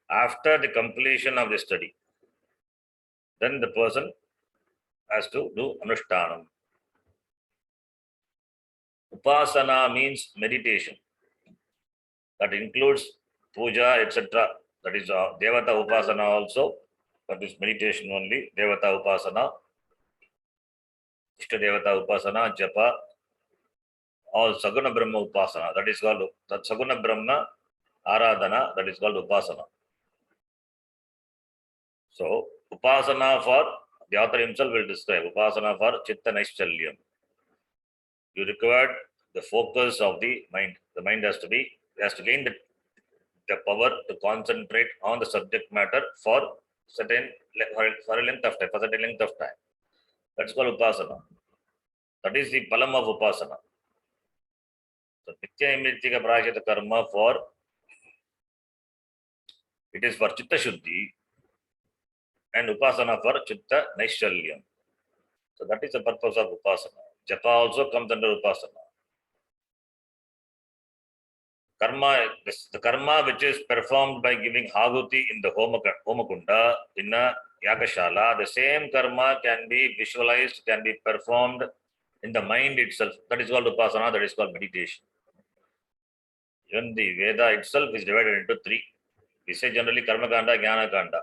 [SPEAKER 1] After the completion of the study, then the person has to do Anushtanam. Upasana means meditation. That includes puja, etc. That is Devata Upasana also. That is meditation only. Devata Upasana, Ishta Devata Upasana, Japa, all Saguna Brahma Upasana. That is called Saguna Brahma Aradhana. That is called Upasana. So, Upasana for, the author himself will describe, Upasana for Chitta Naischalyam. You require the focus of the mind. The mind has to gain the power to concentrate on the subject matter for a certain length of time. That's called Upasana. That is the palam of Upasana. So, Nitya naimittika prayaschitta karma it is for Chitta Shuddhi, and Upasana for Chitta Naischalyam. So that is the purpose of Upasana. Japa also comes under Upasana. Karma, the karma which is performed by giving Hahuti in the Homakunda, in a Yakashala, the same karma can be visualized, can be performed in the mind itself. That is called Upasana, that is called meditation. Even the Veda itself is divided into three. We say generally Karma Kanda, Jnana Kanda.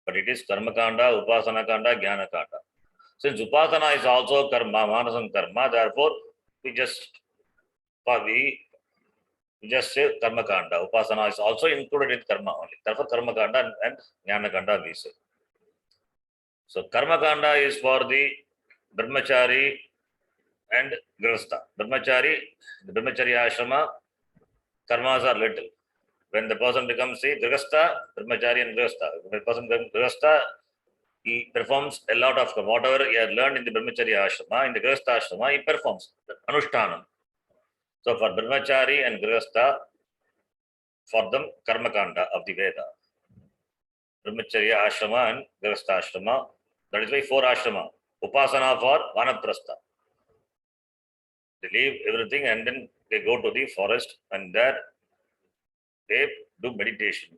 [SPEAKER 1] But it is Karma Kanda, Upasana Kanda, Jnana Kanda. Since Upasana is also karma, manasam karma, therefore we just say Karma Kanda. Upasana is also included in karma only. Therefore Karma Kanda and Jnana Kanda we say. So Karma Kanda is for the Brahmachari and Grihastha. Brahmachari, the Brahmacharya Ashrama, karmas are little. When the person becomes a Grihastha, Brahmachari and Grihastha. When the person becomes Grihastha, he performs a lot of whatever he has learned in the Brahmacharya Ashrama, in the Grihastha Ashrama, he performs Anushtanam. So for Brahmachari and Grihastha, for them, Karma Kanda of the Veda. Brahmacharya Ashrama and Grihastha Ashrama, that is why 4 Ashrama. Upasana for Vanaprastha. They leave everything and then they go to the forest and there they do meditation.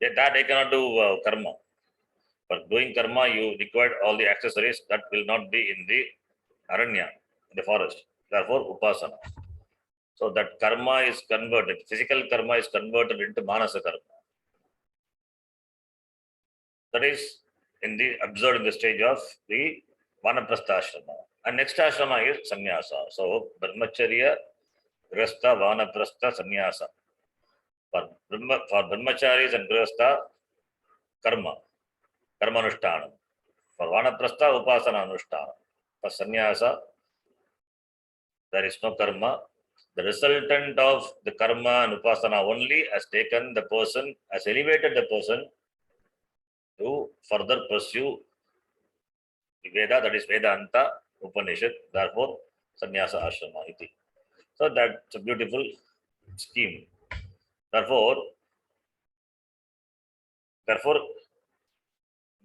[SPEAKER 1] That they cannot do karma. For doing karma, you require all the accessories that will not be in the aranya, in the forest. Therefore, upasana. So that karma is converted, physical karma is converted into manasa karma. That is observed in the stage of the Vanaprastha Ashrama. And next ashrama is sannyasa. So, Brahmacharya, Grihastha, Vanaprastha, sannyasa. For brahmacharis and grihastha, karma anushtana. For vanaprastha, upasana anushtana. For sannyasa, there is no karma. The resultant of the karma and upasana only has taken the person, has elevated the person to further pursue the Veda, that is Vedanta Upanishad, therefore sannyasa ashrama iti. So that's a beautiful scheme. Therefore,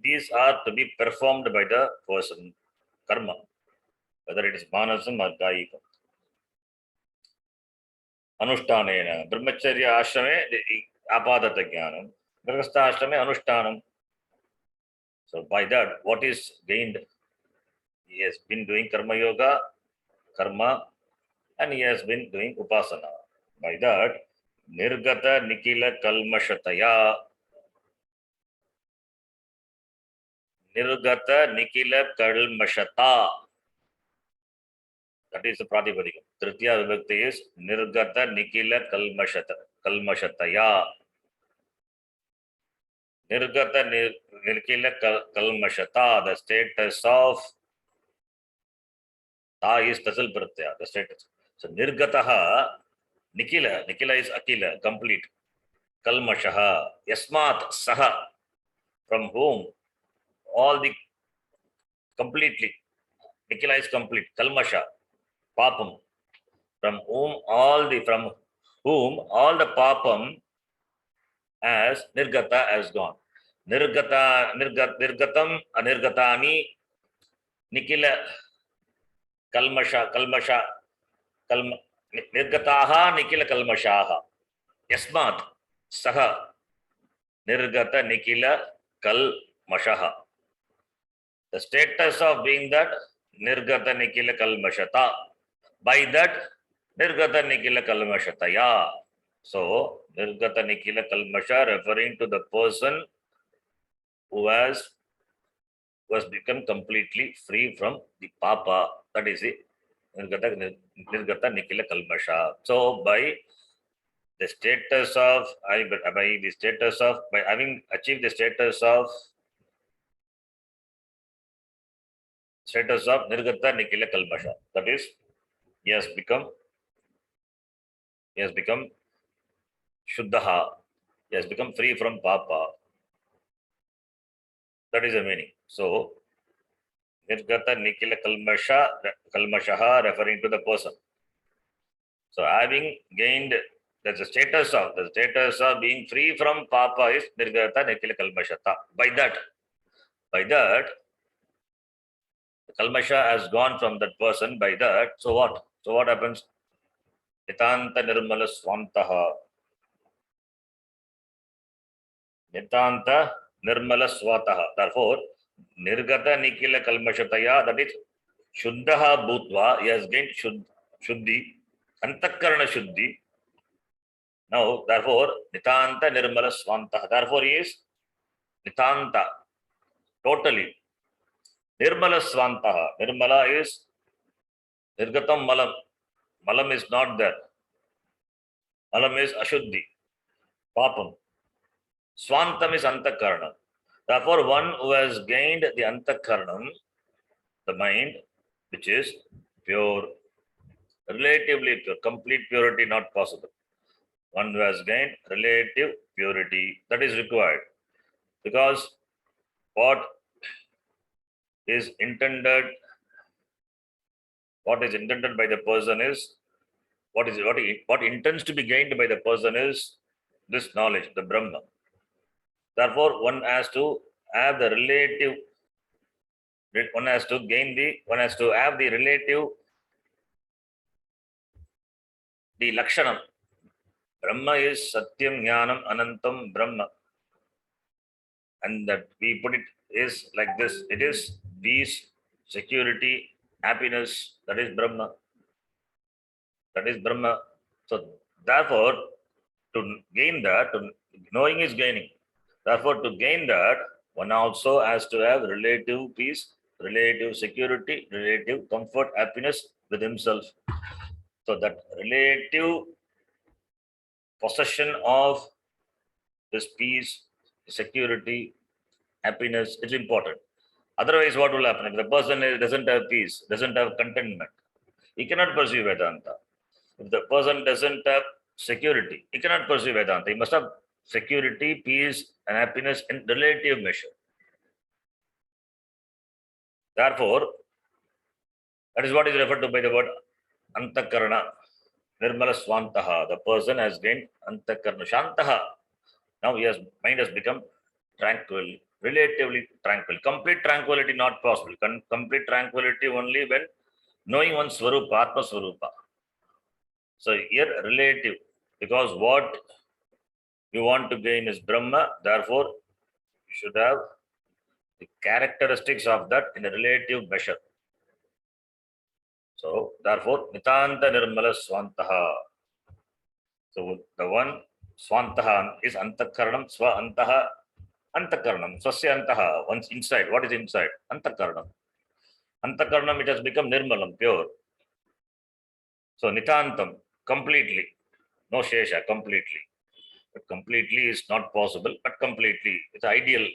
[SPEAKER 1] these are to be performed by the person, karma, whether it is manasam or kayikam. Anushtanena, brahmacharya ashrame apadata jnanam, grihastha ashrame anushtanam. So by that, what is gained? He has been doing karma yoga, karma, and he has been doing upasana. By that, nirgata nikila kalmashataya. Nirgata nikila kalmashata. That is the pratipadikam. Tritiya vibhakti is nirgata nikila kalmashataya. Nirgata nikila kalmashata. The status of ta is tasil pratyaya, the status. So nirgataha nikila is akila, complete. Kalmashaha yasmat saha, from whom all the completely. Nikila is complete. Kalmasha papam, from whom all the papam as nirgata has gone. Nirgatam anirgatani nikila kalmasha nirgataha nikila kalmashaha yasmat saha nirgata nikila kalmashaha. The status of being that nirgata nikila kalmashata, by that nirgata nikila kalmashataya. So nirgata nikila kalmasha referring to the person who has become completely free from the papa, that is it. Nirgata nikila kalmasha. So by having achieved the status of nirgata nikila kalmasha, that is, he has become shuddha, he has become free from papa. That is the meaning. So nirgata nikila kalmashaha referring to the person. So having gained the status of being free from papa is nirgata nikila kalmashata. By that kalmasha has gone from that person. By that, so what happens? Nitanta nirmala swantaha. Nitanta nirmala swataha. Therefore, nirgata nikila kalmashataya, that is shuddha bhutva, he has gained shuddhi, antakarana shuddhi. Now, therefore, nitanta nirmala swantaha. Therefore, he is nitanta, totally. Nirmala swantaha. Nirmala is nirgatam malam. Malam is not there. Malam is ashuddhi, papam. Swantam is antakarana. Therefore, one who has gained the antakaranam, the mind, which is pure, relatively pure, complete purity not possible. One who has gained relative purity, that is required. Because what is intended by the person is, what intends to be gained by the person is this knowledge, the Brahma. Therefore, one has to have the relative, one has to have the relative, the Lakshanam. Brahma is Satyam, Jnanam, Anantam, Brahma. And that we put it is like this. It is peace, security, happiness. That is Brahma. So therefore, to gain that, knowing is gaining. Therefore, to gain that, one also has to have relative peace, relative security, relative comfort, happiness with himself. So that relative possession of this peace, security, happiness is important. Otherwise, what will happen? If the person doesn't have peace, doesn't have contentment, he cannot pursue Vedanta. If the person doesn't have security, he cannot pursue Vedanta. He must have security, peace, and happiness in relative measure. Therefore, that is what is referred to by the word Antakarana, Nirmala Swantaha. The person has gained Antakarana, Shantaha. Now mind has become tranquil, relatively tranquil. Complete tranquility not possible. Complete tranquility only when knowing one's Swarupa, Atma Swarupa. So here relative, because what you want to gain is Brahma, therefore you should have the characteristics of that in a relative measure. So therefore, Nitanta Nirmala Swantaha. So the one Swantaha is Antakaranam, Swa Antaha, Antakaranam, Swasya Antaha, one's inside. What is inside? Antakaranam. Antakaranam, it has become Nirmalam, pure. So Nitantam, completely. No Shesha, completely. But completely is not possible, but completely. It's an ideal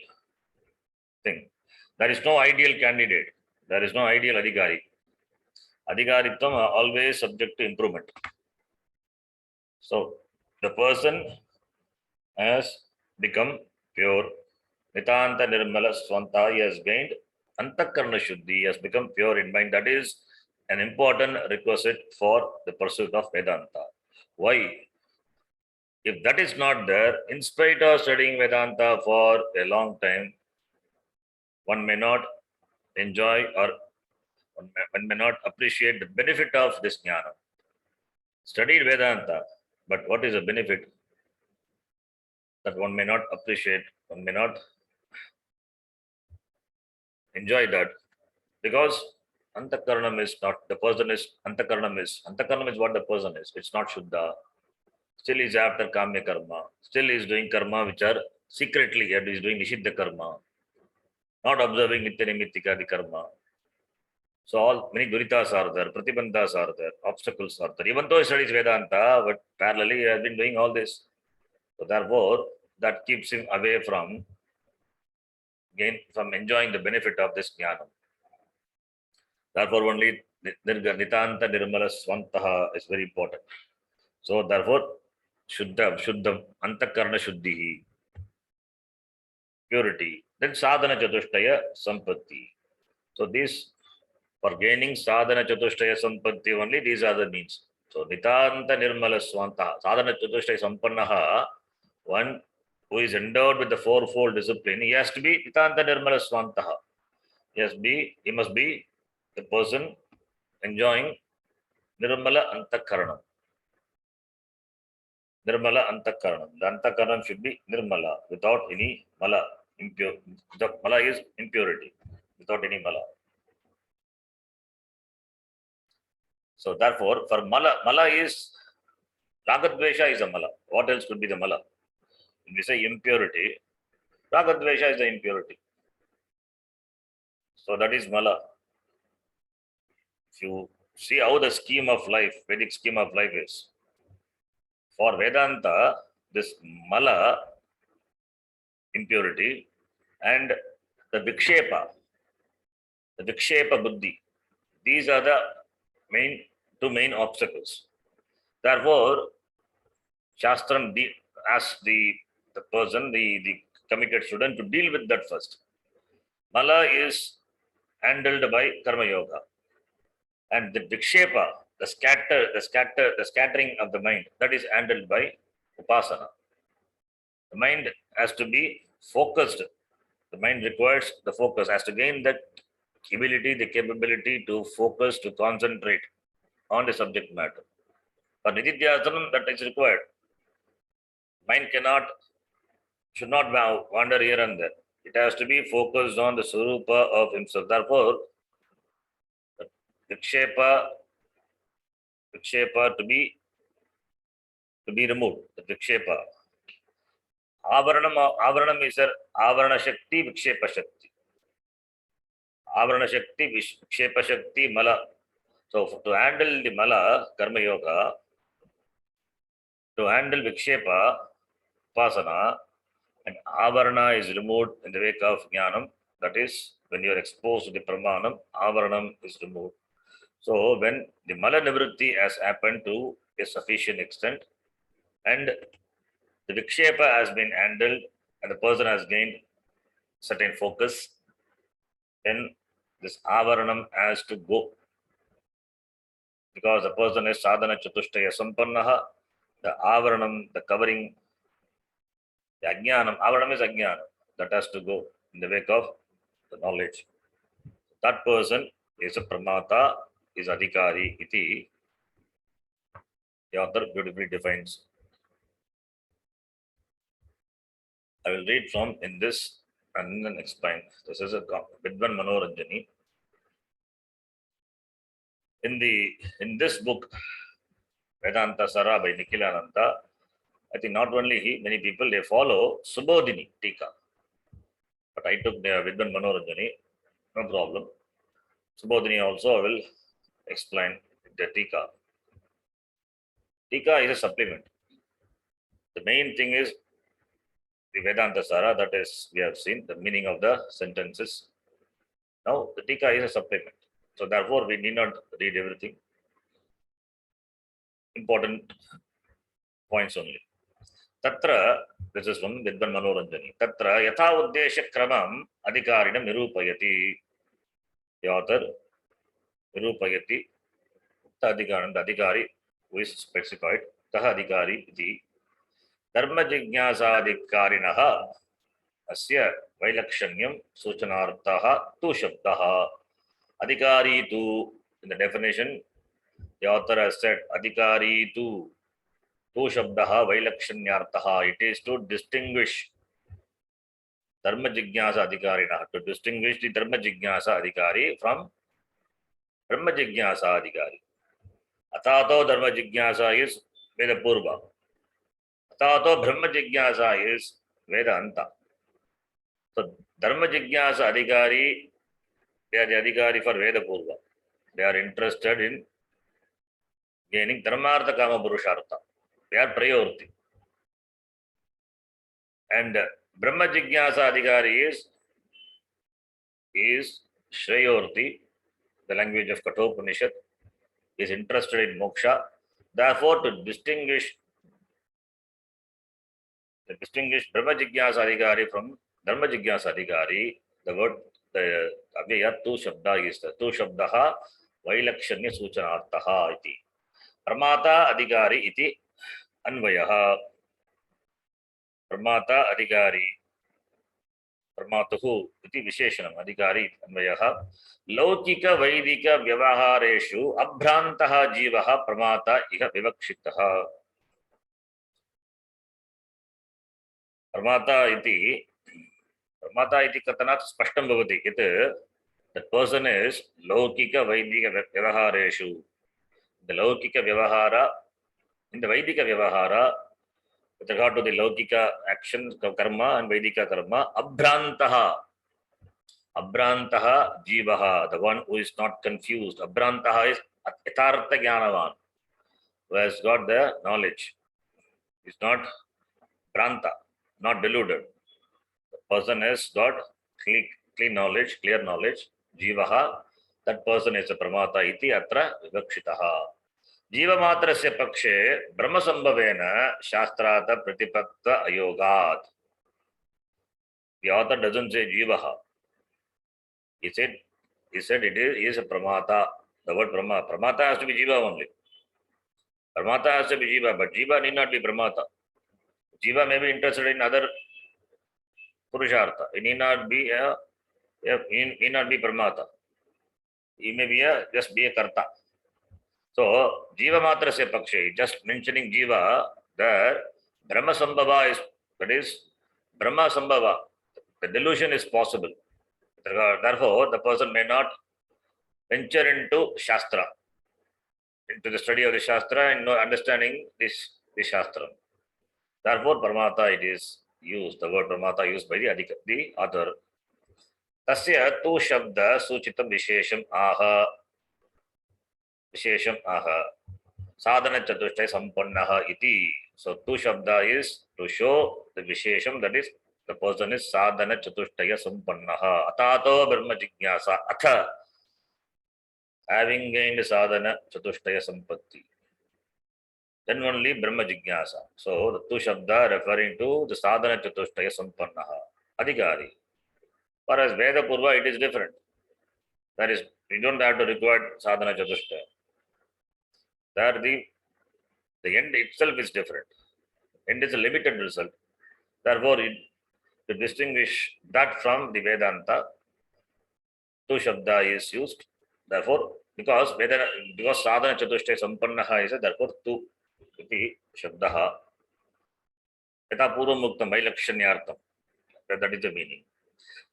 [SPEAKER 1] thing. There is no ideal candidate. There is no ideal Adhikari. Adhikaritam are always subject to improvement. So the person has become pure. Nitanta Nirmala Swanta, he has gained Antakarana Shuddhi, he has become pure in mind. That is an important requisite for the pursuit of Vedanta. Why? If that is not there, in spite of studying Vedanta for a long time, one may not enjoy or one may not appreciate the benefit of this jnana. Studied Vedanta, but what is the benefit? That one may not appreciate, one may not enjoy that, because Antakaranam is not, the person is, Antakaranam is what the person is. It's not Shuddha. Still is after Kamya Karma. Still is doing karma which are secretly, and is doing Nishiddha Karma. Not observing Nitya Nimittikadi Karma. So all many duritas are there, pratibandhas are there, obstacles are there. Even though he studies Vedanta, but parallelly he has been doing all this. So therefore, that keeps him away from enjoying the benefit of this jnana. Therefore, only Nitanta Nirmala Swantaha is very important. So therefore, Shuddham, Antakarana Shuddhihi, purity. Then Sadhana Chatushtaya Sampatti. So these, for gaining Sadhana Chatushtaya Sampatti only, these are the means. So Nitanta Nirmala Swantaha, Sadhana Chatushtaya Sampannaha, one who is endowed with the fourfold discipline, he has to be Nitanta Nirmala Swantaha. He must be the person enjoying Nirmala Antakaranam. Nirmala Antakaranam. The Antakaranam should be Nirmala, without any Mala. Impure. The Mala is impurity, without any Mala. So therefore, for Mala is, Ragadvesha is a Mala. What else could be the Mala? When we say impurity, Ragadvesha is the impurity. So that is Mala. If you see how the scheme of life, Vedic scheme of life is, for Vedanta, this Mala, impurity, and the Vikshepa Buddhi, these are the two main obstacles. Therefore, Shastram asks the person, the committed student, to deal with that first. Mala is handled by Karma Yoga. And the Vikshepa, the scattering of the mind, that is handled by Upasana. The mind has to be focused. The mind requires the focus, has to gain that ability, the capability to focus, to concentrate on the subject matter. For Nididhyasanam, that is required. Mind should not wander here and there. It has to be focused on the Swarupa of himself. Therefore, the Vikshepa to be removed. The Vikshepa. Avaranam is Avarana Shakti, Vikshepa Shakti. Avarana Shakti, Vikshepa Shakti, Mala. So to handle the Mala, Karma Yoga, To handle Vikshepa, Upasana, and Avarana is removed in the wake of Jnanam. That is, when you are exposed to the Pramanam, Avaranam is removed. So, when the Mala Nivritti has happened to a sufficient extent, and the Vikshepa has been handled, and the person has gained certain focus, then this Avaranam has to go. Because the person is sadhana chatushtaya sampannaha, the avaranam, the covering, the ajnanam, avaranam is ajnanam, that has to go in the wake of the knowledge. That person is a pramata, is adhikari, iti, the author beautifully defines. I will read from in this and then explain. This is a Vidvan Manoranjani. In this book, Vedantasara by Nikhilananda, I think not only he, many people, they follow Subodhini Tika. But I took the Vidvan Manoranjani, no problem. Subodhini also I will explain the Tika. Tika is a supplement. The main thing is the Vedantasara, that is, we have seen the meaning of the sentences. Now, the Tika is a supplement. So, therefore, we need not read everything. Important points only. Tatra, this is from Vidvan Manoranjani. Tatra yatha uddesha kramam adhikarinam nirupayati. The author nirupayati. The adhikari who is specified. Taha adhikari iti. Dharma jignasadhikarinaha asya vailakshanyam suchanartaha tu shabdaha. Adhikari tu, in the definition, the author has said adhikari tu. Tu shabdaha vailakshanyartaha. It is to distinguish Dharma Jignasa Adhikarina, to distinguish the Dharma Jignasa Adhikari from Brahma Jignasa Adhikari. Atato Dharma Jignasa is Veda Purva. Atato Brahma Jignasa is Vedanta. So Dharma Jignasa Adhikari, they are the Adhikari for Veda Purva. They are interested in gaining Dharmartha Kama Purushartha. They are priority. And Brahma Jignasa Adhikari is Shreyorti, the language of Kathopanishad, is interested in moksha. Therefore, to distinguish Brahma Jignasa Adhikari from Dharma Jignasa Adhikari, the word, the Avyaya Tu Shabda is the Tu Shabdaha Vailakshanya Suchanartaha iti. Pramata Adhikari iti Anvayaha. Pramata Adhikari. Pramatuhu iti Visheshanam Adhikari Anvayaha. Laukika Vaidika Vyavahareshu Abhrantaha Jivaha Pramata Iha Vivakshitaha. Pramata iti Katanat Spashtam Bhavati. The person is Laukika Vaidika Vyavahareshu. The Laukika Vyavahara, in the Vaidika Vyavahara, with regard to the Laukika action, karma and Vaidika karma, Abhrantaha Jivaha, the one who is not confused. Abhrantaha is Yatartha Jnanavan, who has got the knowledge. He is not Branta, not deluded. The person has got clean knowledge, clear knowledge. Jivaha, that person is a Pramata iti atra vivakshitaha. Jiva matrasya pakshe brahma sambhavena shastrata pratipakta ayogat. The author doesn't say Jivaha. He said he is a Pramata. The word Pramata has to be Jiva only. Pramata has to be Jiva, but Jiva need not be Pramata. Jiva may be interested in other Purushartha. He need not be Pramata. He may be just be a Karta. So, Jiva Matrasya Pakshe, just mentioning Jiva, that Brahma Sambhava is, that is, Brahma Sambhava, the delusion is possible. Therefore, the person may not venture into Shastra, into the study of the Shastra and understanding this Shastra. Therefore, Pramata it is used, the word Pramata used by the author. Tasya tu shabda suchitam vishesham aha. Vishesham aha. Sadhana chatushtaya sampannaha iti. So tu shabda is to show the vishesham, that is the person is sadhana chatushtaya sampannaha. Atato brahma jignasa. Atha, having gained sadhana chatushtaya sampatti. Then only brahma jignasa. So the tu shabda referring to the sadhana chatushtaya sampannaha. Adhikari. Whereas Veda Purva, it is different. That is, we don't have to require sadhana chatushtaya. There the end itself is different. End is a limited result. Therefore, to distinguish that from the Vedanta, tu shabda is used. Therefore, because sadhana chatushtaya sampannaha is, therefore tu iti shabdaha. Yatha purvam muktam vailakshanyartham. That is the meaning.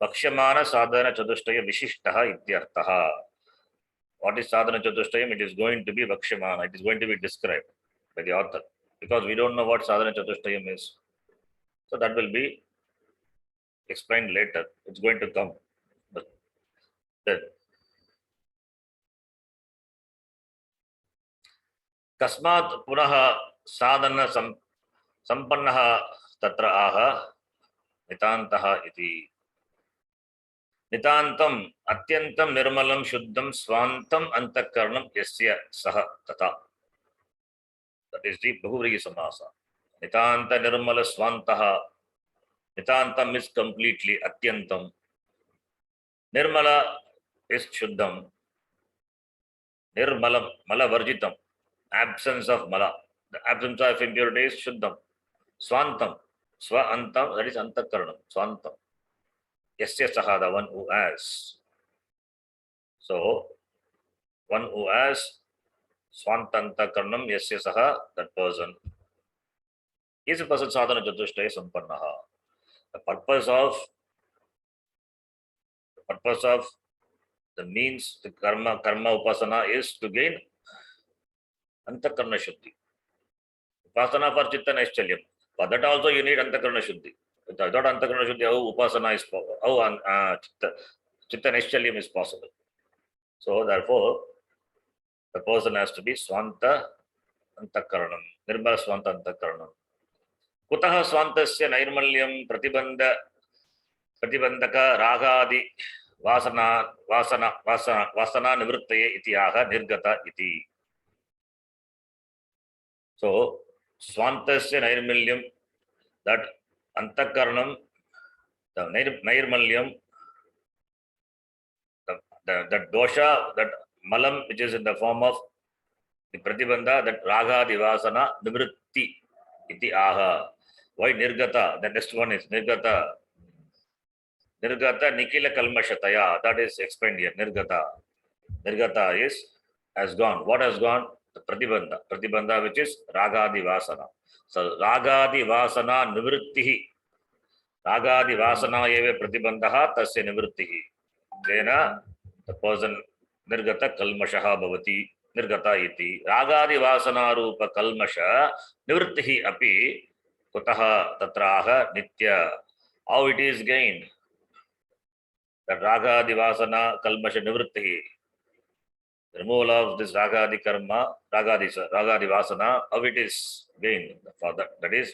[SPEAKER 1] Vakshamana sadhana chatushtaya vishishtaha ityarthaha. What is sadhana chatushtayam? It is going to be vakshamana. It is going to be described by the author. Because we don't know what sadhana chatushtayam is. So that will be explained later. It's going to come. But then, kasmat punaha sadhana sampannaha tatra aha nitantaha iti. Nitantam atyantam nirmalam shuddham swantam antakarnam yasya saha tata. That is the Bahuvrihi Samasa. Nitanta nirmala swantaha. Nitantam is completely atyantam. Nirmala is shuddham. Nirmalam, mala varjitam. Absence of mala. The absence of impurity is shuddham. Swantam. Swa antam, that is antakarnam. Swantam. Yasya saha, the one who has. So, one who has swantantakarnam yasya saha, that person is a person sadhana chatushtaya sampannaha. The purpose of the means, the karma upasana is to gain antakarna shuddhi. Upasana for chitta naishchalyam. For that also you need antakarna shuddhi. Without antakarna shuddhi, how upasana is possible? How chitta naishchalyam is possible? So therefore, the person has to be swanta antakaranam, nirmala swanta antakaranam. Kutaha swantasya nairmalyam pratibandaka ragadi vasana nivrittaye iti aha nirgata iti. So swantasya nairmalyam, that antakaranam, the nairmalyam, that dosha, that malam, which is in the form of the pratibandha, that raga divasana nivritti iti aha. Why nirgata? The next one is nirgata. Nirgata nikila kalmashataya. That is explained here. Nirgata. Nirgata is has gone. What has gone? The pratibandha. Pratibandha, which is raga divasana. So raga divasana nivrittihi. Raga divasana eva pratibandha tasya nivrittihi. Then the person nirgata kalmashaha bhavati nirgata iti. Ragadi vasana rupa kalmasha nivrittihi api kutaha tatraha nitya. How it is gained? That ragadi vasana kalmasha nivrittihi. The removal of this ragadi karma, ragadi vasana, how it is gained? For that is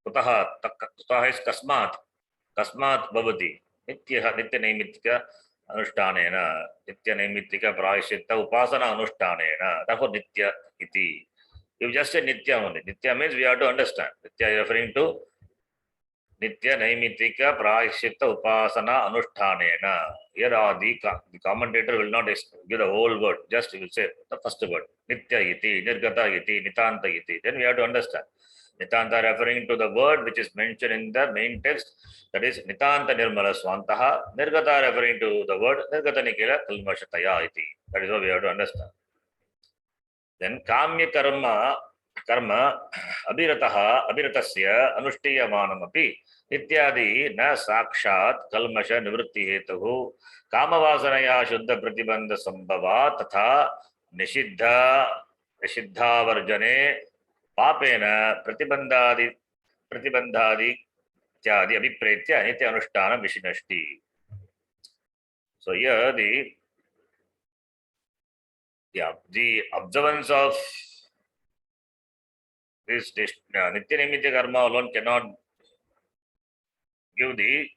[SPEAKER 1] kutaha is kasmat bhavati. Nitya naimittika anushthanena, nitya naimittika prayashitta upasana anushthanena. Therefore nitya iti. You just say nitya only. Nitya means we have to understand. Nitya is referring to nitya naimittika prayashitta upasana anushthanena. Here the commentator will not give the whole word. Just he will say the first word. Nitya iti, nirgata iti, nitanta iti. Then we have to understand. Nitanta referring to the word which is mentioned in the main text, that is Nitanta Nirmala Swantaha. Nirgata referring to the word Nirgata Nikila Kalmashataya iti. That is what we have to understand. Then Kamya karma abhiratasya anushtiyamanam api ityadi na sakshat kalmasha nivritti hetuhu kamavasanaya shuddha pratibandha sambhava tatha nishiddha varjane papena pratibandhadi ityadi abhipretya nitya anushtana vishinashti. So here the observance of this Nitya Nimitta karma alone cannot give the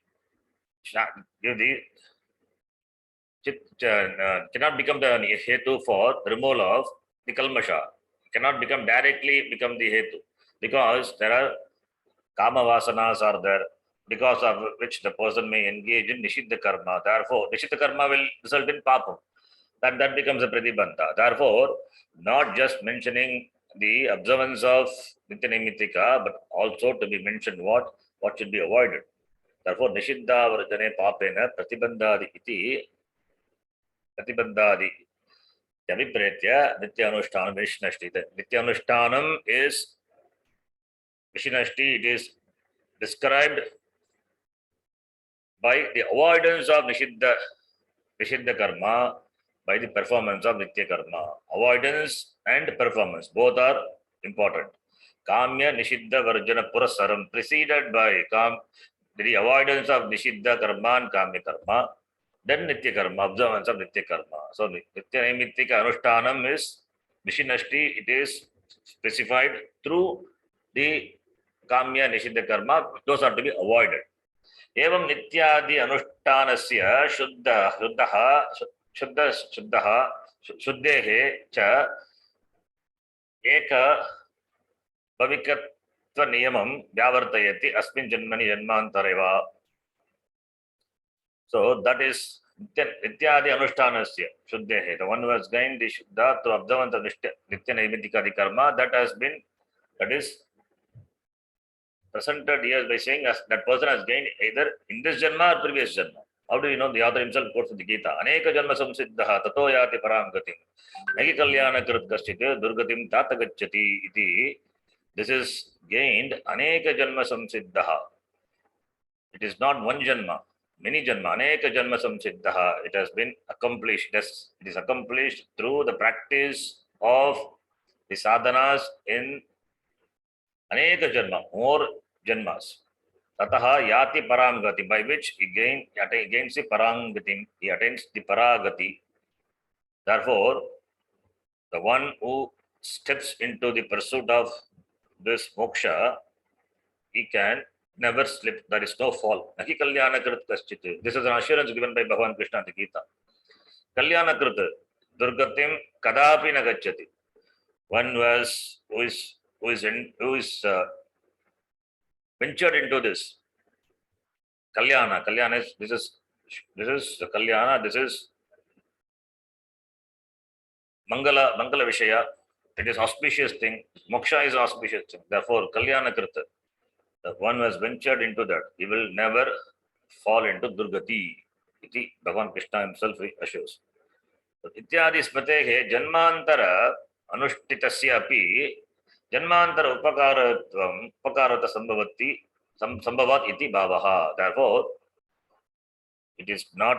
[SPEAKER 1] cannot become the hetu for removal of the kalmasha. Cannot directly become the hetu, because there are kama vasanas are there, because of which the person may engage in nishiddha karma. Therefore, nishiddha karma will result in papam. That becomes a pratibandha. Therefore, not just mentioning the observance of nitya naimittika, but also to be mentioned what should be avoided. Therefore, nishiddha varjane papena pratibandhadi iti pratibandhadi abhipretya nitya anushtanam vishnashti. The nitya anushtanam is vishnashti. It is described by the avoidance of nishiddha karma, by the performance of nitya karma. Avoidance and performance both are important. Kamya nishiddha varjana purasaram, preceded by the avoidance of nishiddha karma and kamya karma, then nitya karma, observance of nitya karma. So nitya naimittika anushtanam is vishinashti. It is specified through the kamya nishiddha karma. Those are to be avoided. एवं नित्यादि अनुष्ठानस्य शुद्धेः च एक भविकत्व नियमं व्यावर्तयति अस्मिन् जन्मनि जन्मान्तरे वा. So that is nityadi anushtanasya शुद्धेः. The one who has gained the shuddha to observance of nitya naimittika karma, that is presented here by saying as that person has gained either in this janma or previous janma. How do you know? The author himself quotes from the Gita. Aneka janma samsiddha tato yati param gatim. Nagi kalyana krit kaschit durgatim tata gacchati iti. This is gained aneka janma samsiddha. It is not one janma, many janma. Aneka janma samsiddha. It has been accomplished. It is accomplished through the practice of the sadhanas in aneka janma, more janmas. Tataha yati parangati, by which he gains the parangati, he attains the paragati. Therefore, the one who steps into the pursuit of this moksha, he can never slip. There is no fall. Naki kalyana krit kaschit. This is an assurance given by Bhagavan Krishna in the Gita. Kalyana krit durgatim kadapi nagacchati. One who is ventured into this kalyana. Kalyana is this is kalyana. This is mangala vishaya. It is auspicious thing. Moksha is auspicious thing. Therefore, kalyana krita, the one who has ventured into that, he will never fall into durgati. Iti Bhagavan Krishna himself assures. Ityadi smrtehe janmantara anushtitasya api janmantara upakarata sambhavat iti bhavaha. Therefore, it is not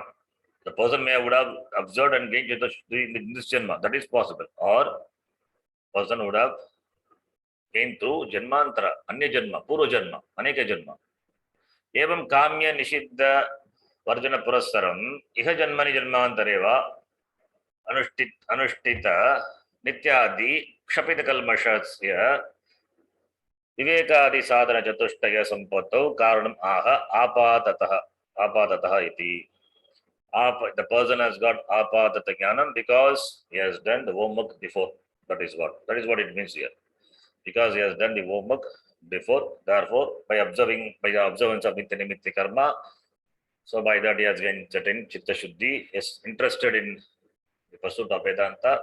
[SPEAKER 1] the person would have observed and gained in this janma. That is possible. Or person would have gained through janmantara, anya janma, purva janma, aneka janma. Evam kamya nishiddha varjana purasaram iha janmani janmantareva अनुष्ठित नित्यादि क्षपित कल्मषस्य विवेकादि साधन चतुष्टय संपत्तौ कारणम आह आपाततः इति. The person has got apatata jnanam because he has done the homework before. That is what it means here. Because he has done the homework before, therefore by the observance of nitya nimitta karma, so by that he has gained certain chitta shuddhi, is interested in the pursuit of Vedanta,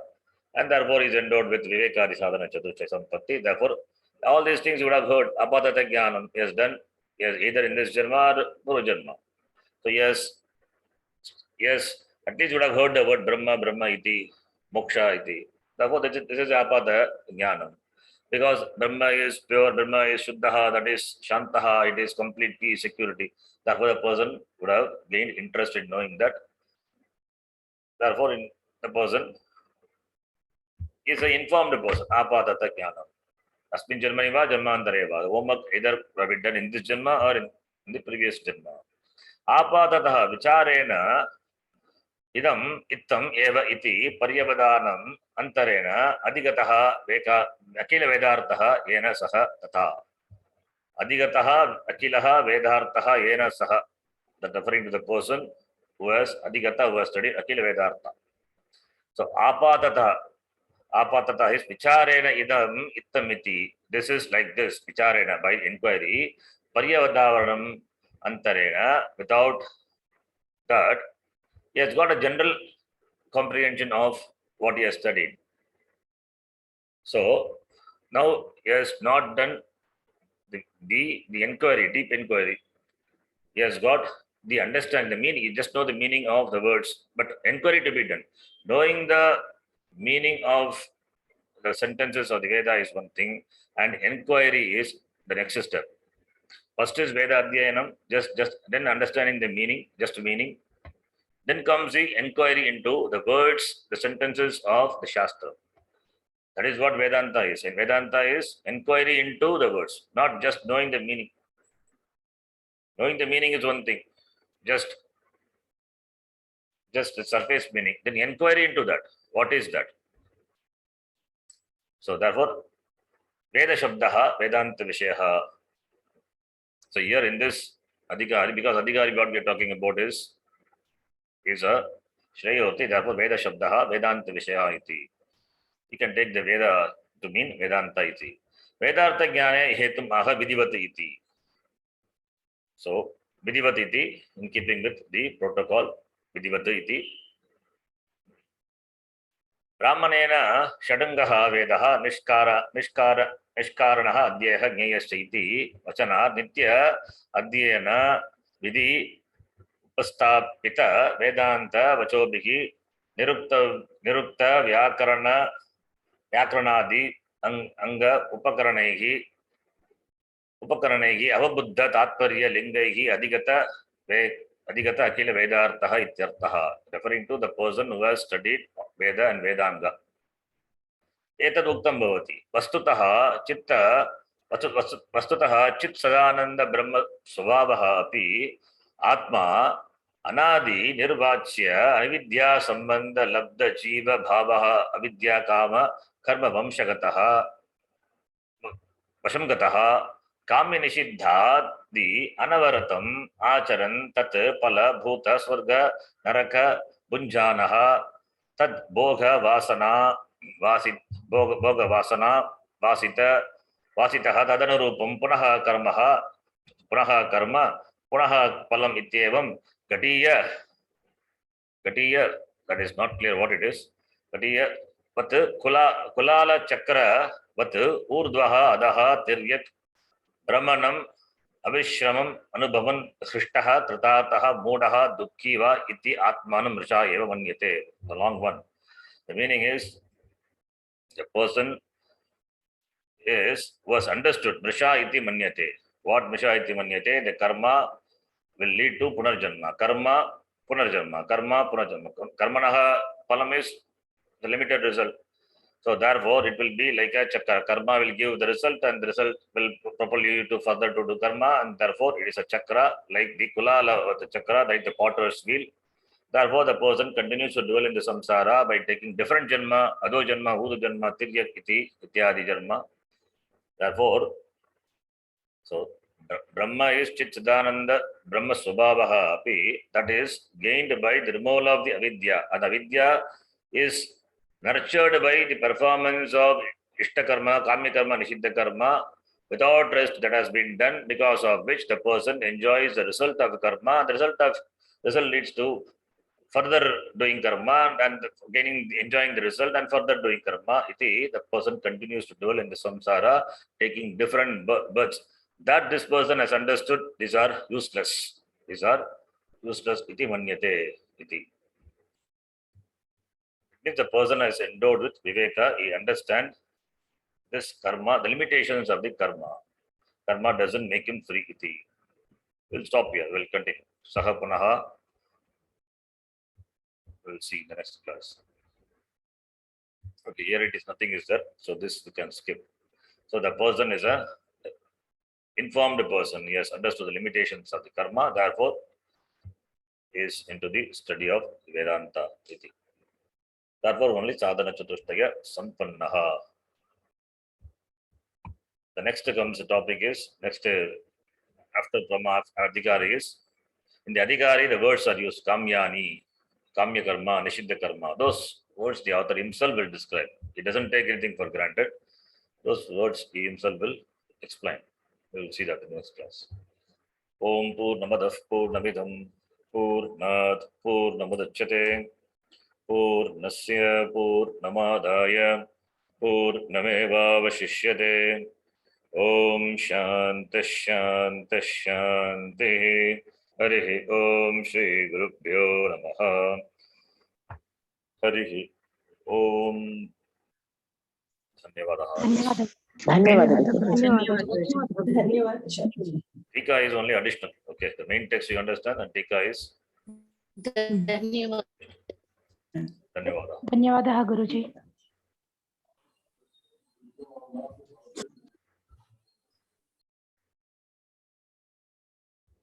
[SPEAKER 1] and therefore is endowed with Vivekadi Sadhana Chaturcha Sampatti. Therefore, all these things you would have heard. Apatata Jnanam he has done, either in this Janma or Purva Janma. So, yes, at least you would have heard the word Brahma iti, Moksha iti. Therefore, this is Apatata Jnanam. Because Brahma is pure, Brahma is Shuddha, that is Shantaha, it is complete peace, security. Therefore, the person would have gained interest in knowing that. Therefore, the person is an informed person. Apatata jnanam. Asmin janmani va janmantare va. Homework either done in this janma or in the previous janma. Apatataha vicharena Idam ittam eva iti paryavadanam antarena adhigataha akila vedartaha yena saha tata. Adhigataha akilaha vedartaha yena saha. That referring to the person who has adhigata, who has studied akila vedartha. So apatata is vicharena idam ittamiti. This is like this, vicharena, by inquiry. Paryavadavanam antarena, without that, he has got a general comprehension of what he has studied. So now he has not done the inquiry, deep inquiry. He has got the understand the meaning. He just know the meaning of the words, but inquiry to be done. Knowing the meaning of the sentences of the Veda is one thing, and inquiry is the next step. First is Veda Adhyayanam, just then understanding the meaning, just meaning. Then comes the inquiry into the words, the sentences of the Shastra. That is what Vedanta is. And Vedanta is inquiry into the words, not just knowing the meaning. Knowing the meaning is one thing, just the surface meaning. Then inquiry into that. What is that? So therefore, Veda Shabdaha, Vedanta Vishayaha. So here in this Adhikari, because Adhikari what we are talking about is a Shreyoti, therefore Veda Shabdaha, Vedanta Vishayaha iti. You can take the Veda to mean Vedanta iti. Vedartha Jnane Hetum Aha Vidivati iti. So Vidivati iti, in keeping with the protocol, Vidivati iti. Brahmanena Shadangaha Vedaha Nishkaranaha Adhyaha Jnayasya iti. Vachana Nitya Adhyayana Vidhi Upastapita Vedanta Vachobhiki Nirukta Vyakaranadi Anga Upakaranaihi Avabuddha Tatparya Lingaihi Adhigata Akila Vedartaha Ityartaha, referring to the person who has studied Veda and Vedanga. Etad Uktam Bhavati. Vastutaha Chit Sadananda Brahma Svabhaha api Atma Anadi Nirvachya Avidya Sambandha Labda Jiva Bhavaha Avidya Kama Karma Vamshagataha Vashamgataha Kamya Nishidhadi Anavaratam Acharan Tat Pala Bhuta Swarga Naraka Bunjanaha Tad Bhoga Vasana Vasita Vasitaha Tadanurupam Punaha Karma Punaha Palam Ityevam Gatiya, that is not clear what it is. Gatiya Vat Kulala Chakra Vat Urdvaha Adaha Tiryat Brahmanam Avishramam Anubhavan Srishtaha Tratataha Modaha Dukkiva Iti Atmanam Risha Eva Manyate. The long one. The meaning is the person was understood. Mrisha iti manyate. What Mrisha iti manyate? The karma will lead to punarjanma. Karma punarjanma. Karmanaha palam is the limited result. So therefore, it will be like a chakra. Karma will give the result, and the result will propel you to further to do karma, and therefore it is a chakra, like the kulala or the chakra, like the potter's wheel. Therefore, the person continues to dwell in the samsara by taking different janma, ado janma, hudu janma, tiryak iti, ityadi janma. Therefore, so Brahma is Chitchidananda Brahma Swabhavaha api, that is gained by the removal of the avidya. And avidya is nurtured by the performance of Ishtakarma, Kamyakarma, Nishiddhakarma without rest that has been done, because of which the person enjoys the result of the karma. The result leads to further doing karma and enjoying the result and further doing karma. Iti, the person continues to dwell in the samsara, taking different births. That this person has understood, these are useless. Iti manyate. Iti. If the person is endowed with viveka, he understands this karma, the limitations of the karma. Karma doesn't make him free. Iti. We'll stop here. We'll continue. Saha punaha. We'll see in the next class. Okay, here it is, nothing is there. So this we can skip. So the person is a informed person. He has understood the limitations of the karma. Therefore, he is into the study of Vedanta. Therefore, only sadhana chatushtaya sampannaha. The next comes the topic is next after Brahma Adhikari is in the Adhikari the words are used kamyani, kamya karma, nishiddha karma. Those words the author himself will describe. He doesn't take anything for granted. Those words he himself will explain. We will see that in the next class. Om Purnamadah Purnamidam Purnat Purnamudachyate Purnasya Purnamadaya Purnamevavashishyate. Om Shanti Shanti Shanti. Harihi Om Shri Gurubhyo Namaha. Harihi Om. Dhanyavadaha. Tika is only additional. Okay, the main text you understand, and Tika is Dhanyavadaha.
[SPEAKER 4] धन्यवादः गुरुजी.